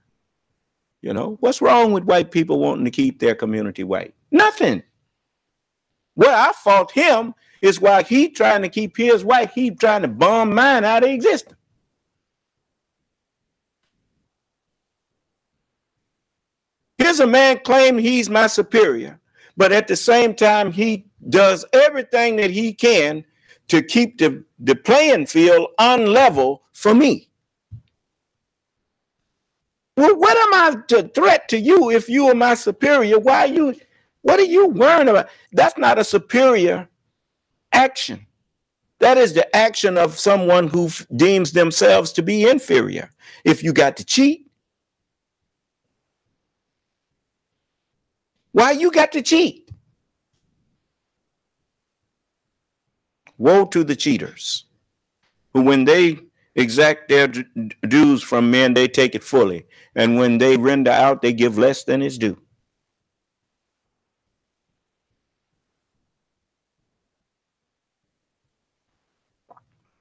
What's wrong with white people wanting to keep their community white? Nothing. What I fault him is while he trying to keep his white, he trying to bomb mine out of existence. Here's a man claiming he's my superior, but at the same time, he does everything that he can to keep the playing field unlevel for me. Well, what am I to threat to you if you are my superior? What are you worrying about? That's not a superior action. That is the action of someone who deems themselves to be inferior. If you got to cheat, why you got to cheat? Woe to the cheaters who, when they exact their dues from men, they take it fully. And when they render out, they give less than is due.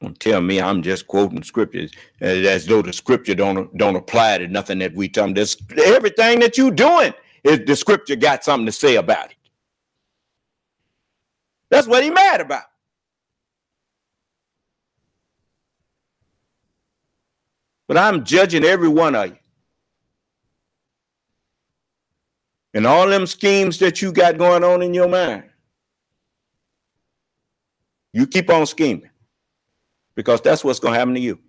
Don't tell me I'm just quoting scriptures as though the scripture don't apply to nothing that we tell them. Everything that you doing, the scripture got something to say about it. That's what he mad about. But I'm judging every one of you. And all them schemes that you got going on in your mind, you keep on scheming, because that's what's going to happen to you.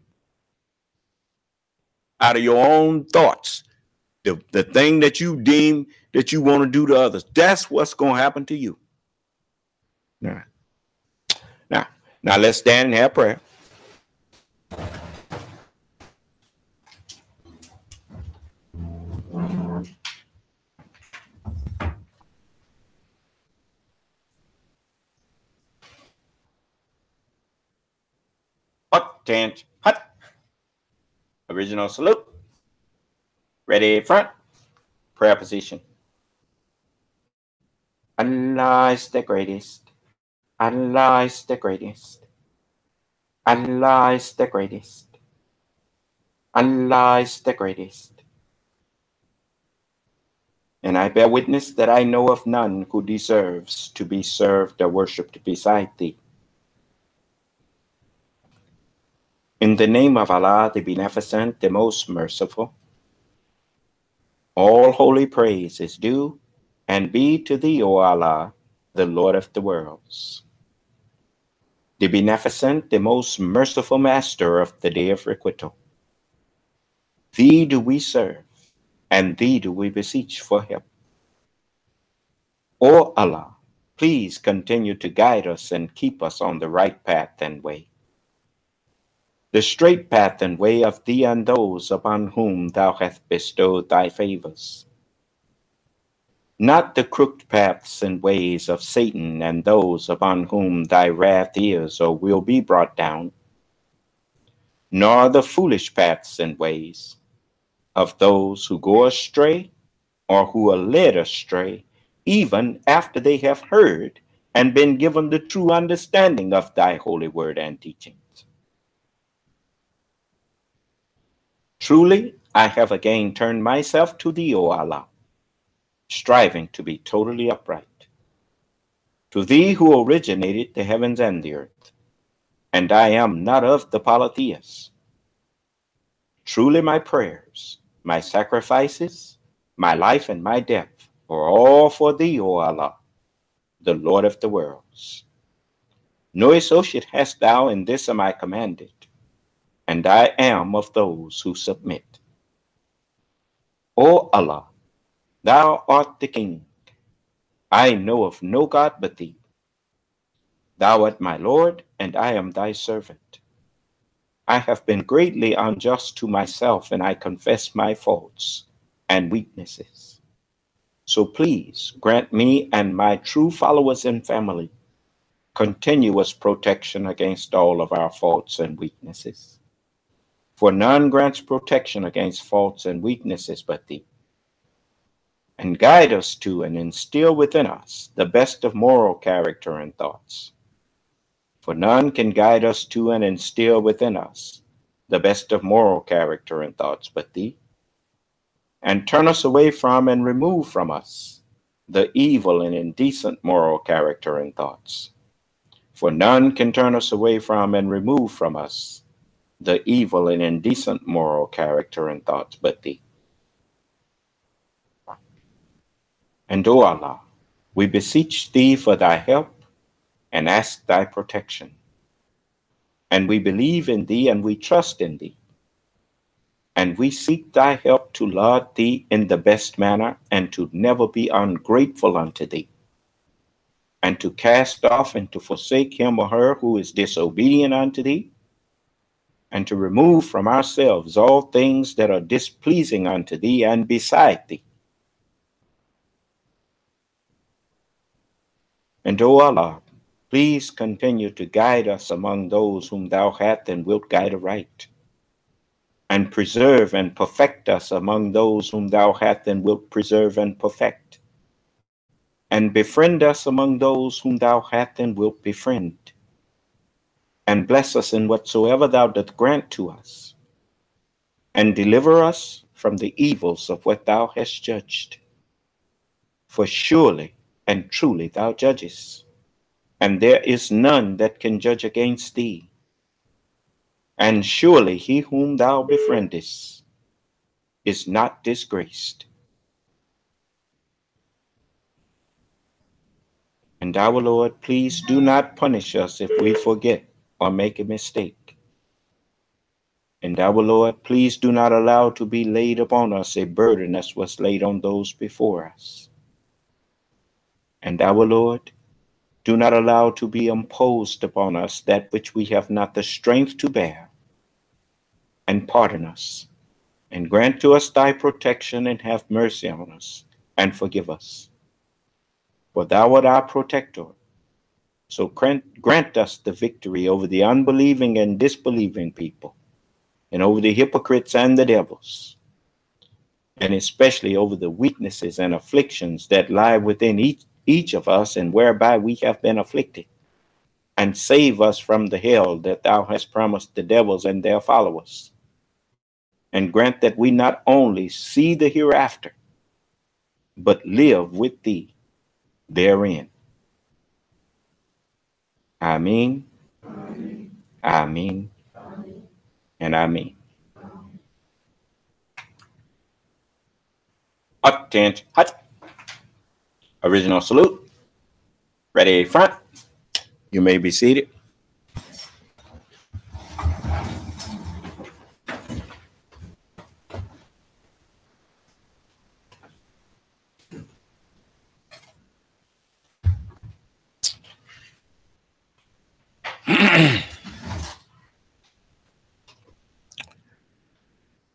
Out of your own thoughts, the thing that you deem that you want to do to others, that's what's going to happen to you. Now let's stand and have prayer. Hot, tent, hot. Original salute. Ready, front. Prayer position. Allah is the greatest. Allah is the greatest. Allah is the greatest. Allah is the greatest. And I bear witness that I know of none who deserves to be served or worshipped beside thee. In the name of Allah, the Beneficent, the Most Merciful, all holy praise is due and be to thee, O Allah, the Lord of the worlds. The Beneficent, the Most Merciful Master of the day of requital. Thee do we serve, and thee do we beseech for help. O Allah, please continue to guide us and keep us on the right path and way, the straight path and way of thee and those upon whom thou hast bestowed thy favors, not the crooked paths and ways of Satan and those upon whom thy wrath is or will be brought down, nor the foolish paths and ways of those who go astray or who are led astray, even after they have heard and been given the true understanding of thy holy word and teachings. Truly, I have again turned myself to thee, O Allah, striving to be totally upright. To thee who originated the heavens and the earth, and I am not of the polytheists. Truly my prayers, my sacrifices, my life and my death are all for thee, O Allah, the Lord of the worlds. No associate hast thou in this am I commanded, and I am of those who submit. O Allah, thou art the King. I know of no God but thee. Thou art my Lord, and I am thy servant. I have been greatly unjust to myself, and I confess my faults and weaknesses. So please grant me and my true followers and family continuous protection against all of our faults and weaknesses. For none grants protection against faults and weaknesses but thee. And guide us to and instill within us the best of moral character and thoughts. For none can guide us to and instill within us the best of moral character and thoughts but thee. And turn us away from and remove from us the evil and indecent moral character and thoughts. For none can turn us away from and remove from us the evil and indecent moral character and thoughts but thee. And O Allah, we beseech thee for thy help and ask thy protection. And we believe in thee and we trust in thee. And we seek thy help to laud thee in the best manner and to never be ungrateful unto thee, and to cast off and to forsake him or her who is disobedient unto thee, and to remove from ourselves all things that are displeasing unto thee and beside thee. And O Allah, please continue to guide us among those whom thou hast and wilt guide aright, and preserve and perfect us among those whom thou hast and wilt preserve and perfect, and befriend us among those whom thou hast and wilt befriend, and bless us in whatsoever thou dost grant to us, and deliver us from the evils of what thou hast judged. For surely and truly thou judgest, and there is none that can judge against thee. And surely he whom thou befriendest is not disgraced. And our Lord, please do not punish us if we forget or make a mistake. And our Lord, please do not allow to be laid upon us a burden as was laid on those before us. And our Lord, do not allow to be imposed upon us that which we have not the strength to bear. And pardon us, and grant to us thy protection, and have mercy on us, and forgive us. For thou art our protector. So grant us the victory over the unbelieving and disbelieving people, and over the hypocrites and the devils, and especially over the weaknesses and afflictions that lie within each of us, and whereby we have been afflicted. And save us from the hell that thou hast promised the devils and their followers. And grant that we not only see the hereafter, but live with thee therein. Amen, amen, and amen. Attention, hut. Original salute. Ready front. You may be seated.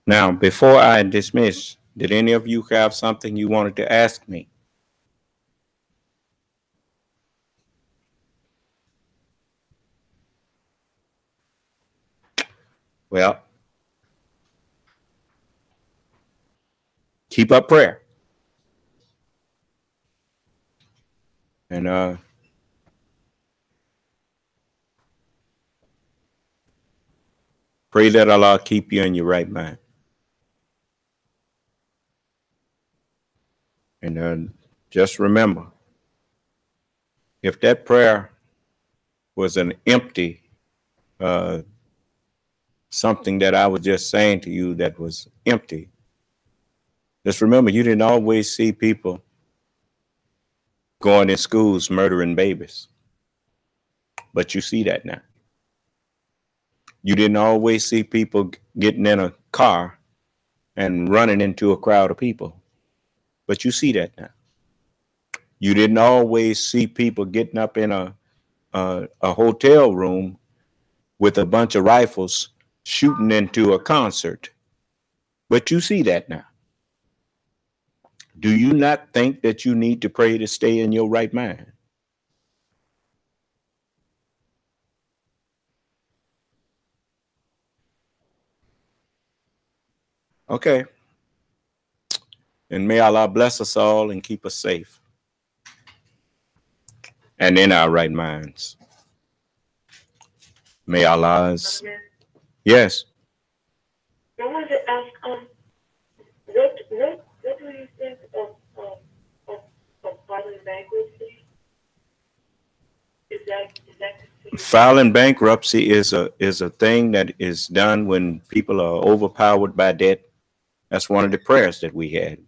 Now, before I dismiss, did any of you have something you wanted to ask me? Well, keep up prayer. And pray that Allah keep you in your right mind. And just remember, if that prayer was an empty, something that I was just saying to you that was empty, just remember you didn't always see people going in schools murdering babies, but you see that now. You didn't always see people getting in a car and running into a crowd of people, but you see that now. You didn't always see people getting up in a a hotel room with a bunch of rifles shooting into a concert. But you see that now. Do you not think that you need to pray to stay in your right mind? Okay. And may Allah bless us all and keep us safe and in our right minds. May Allah's. Yes. I wanted to ask, what do you think of filing bankruptcy? Is that Filing bankruptcy is a thing that is done when people are overpowered by debt. That's one of the prayers that we had.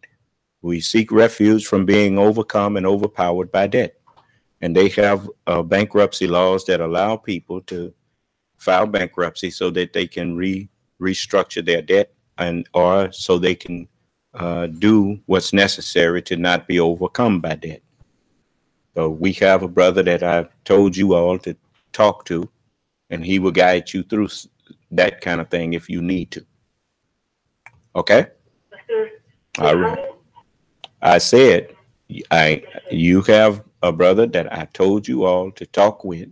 We seek refuge from being overcome and overpowered by debt. And they have bankruptcy laws that allow people to file bankruptcy so that they can restructure their debt and or so they can do what's necessary to not be overcome by debt. So we have a brother that I've told you all to talk to, and he will guide you through that kind of thing if you need to. Okay? All right. I said, you have a brother that I told you all to talk with,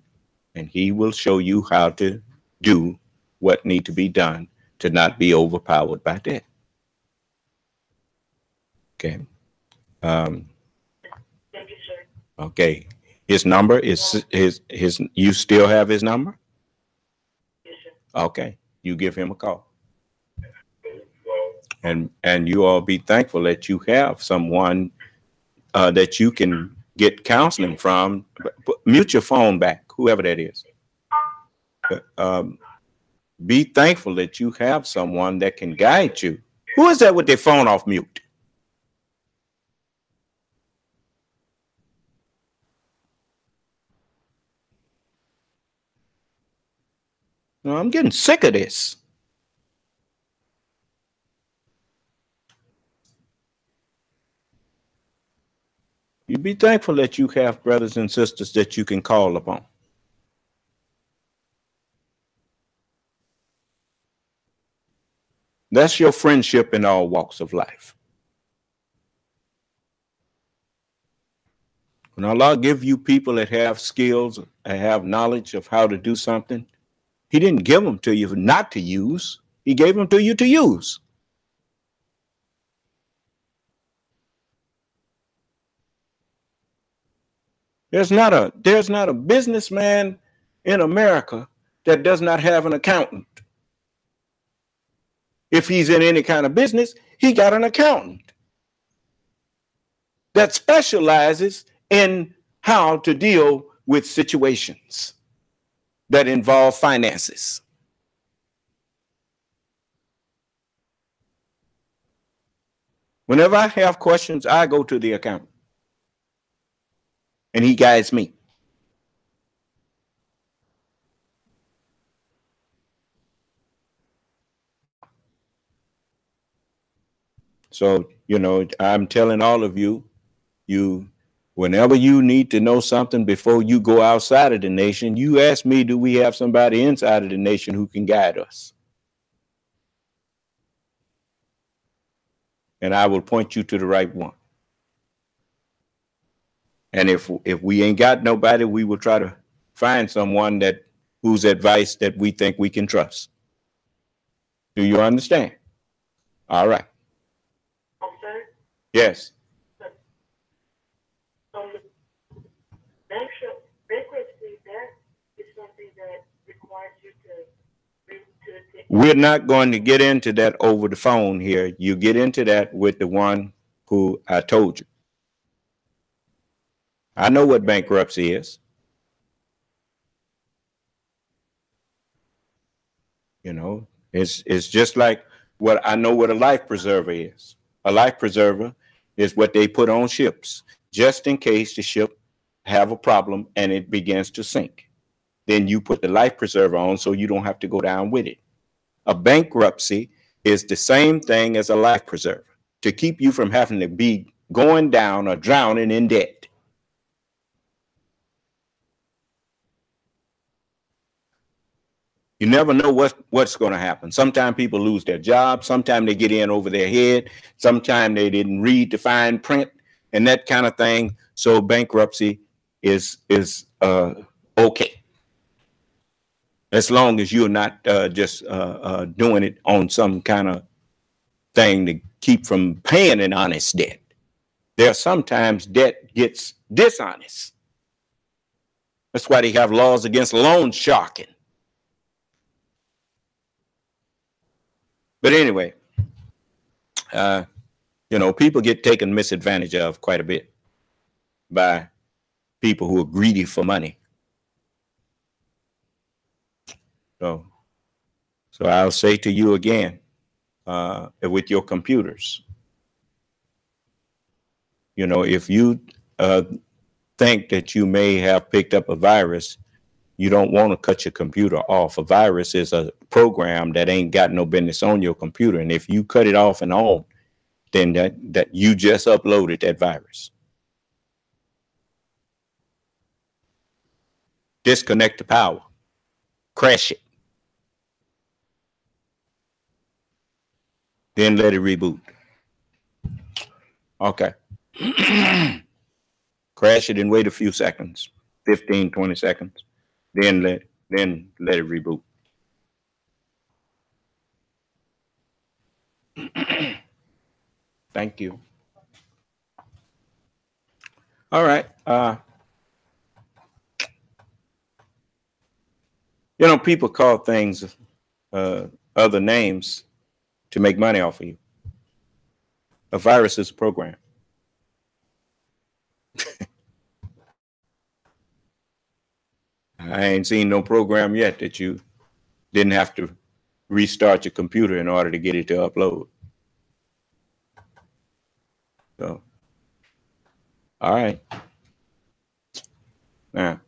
and he will show you how to do what need to be done to not be overpowered by debt. Okay. Thank you, sir. Okay. His number is his. You still have his number? Yes, sir. Okay. You give him a call. And you all be thankful that you have someone that you can get counseling from. Mute your phone back, whoever that is. Be thankful that you have someone that can guide you. Who is that with their phone off mute? No, I'm getting sick of this. You be thankful that you have brothers and sisters that you can call upon. That's your friendship in all walks of life. When Allah give you people that have skills, that have knowledge of how to do something, He didn't give them to you not to use. He gave them to you to use. There's not a businessman in America that does not have an accountant. If he's in any kind of business, he got an accountant that specializes in how to deal with situations that involve finances. Whenever I have questions, I go to the accountant, and he guides me. So, I'm telling all of you, whenever you need to know something before you go outside of the nation, you ask me, do we have somebody inside of the nation who can guide us? And I will point you to the right one. And if we ain't got nobody, we will try to find someone whose advice that we think we can trust. Do you understand? All right. Okay. Yes. Bankruptcy, that is something that requires you to. We're not going to get into that over the phone here. You get into that with the one who I told you. I know what bankruptcy is. It's just like what I know what a life preserver is. A life preserver is what they put on ships just in case the ship have a problem and it begins to sink. Then you put the life preserver on so you don't have to go down with it. A bankruptcy is the same thing as a life preserver to keep you from having to be going down or drowning in debt. You never know what's going to happen. Sometimes people lose their job. Sometimes they get in over their head. Sometimes they didn't read the fine print and that kind of thing. So bankruptcy is okay, as long as you're not just doing it on some kind of thing to keep from paying an honest debt. There are sometimes debt gets dishonest. That's why they have laws against loan sharking. But anyway, people get taken misadvantage of quite a bit by people who are greedy for money. So I'll say to you again, with your computers, if you think that you may have picked up a virus, you don't want to cut your computer off. A virus is a program that ain't got no business on your computer. And if you cut it off and on, then that you just uploaded that virus. Disconnect the power. Crash it. Then let it reboot. Okay. Crash it and wait a few seconds, 15, 20 seconds. Then let it reboot. Thank you. All right. People call things other names to make money off of you. A virus is a program. I ain't seen no program yet that you didn't have to restart your computer in order to get it to upload. So, all right. Now,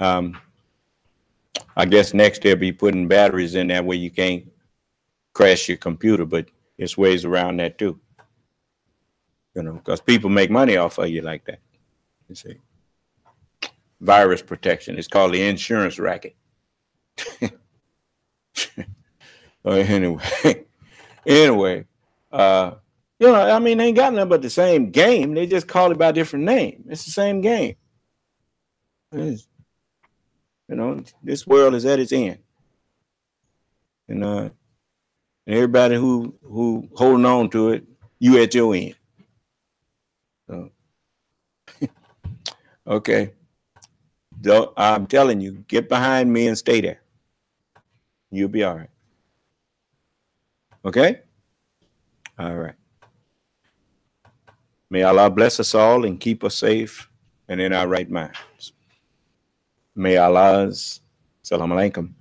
I guess next they'll be putting batteries in that way you can't crash your computer, but there's ways around that too. Because people make money off of you like that. You see, virus protection. It's called the insurance racket. Anyway, they ain't got nothing but the same game. They just call it by a different name. It's the same game. This world is at its end, and everybody who holding on to it, you at your end. So, okay. So I'm telling you, get behind me and stay there. You'll be all right. Okay? All right. May Allah bless us all and keep us safe and in our right minds. May Allah's Assalamu alaikum.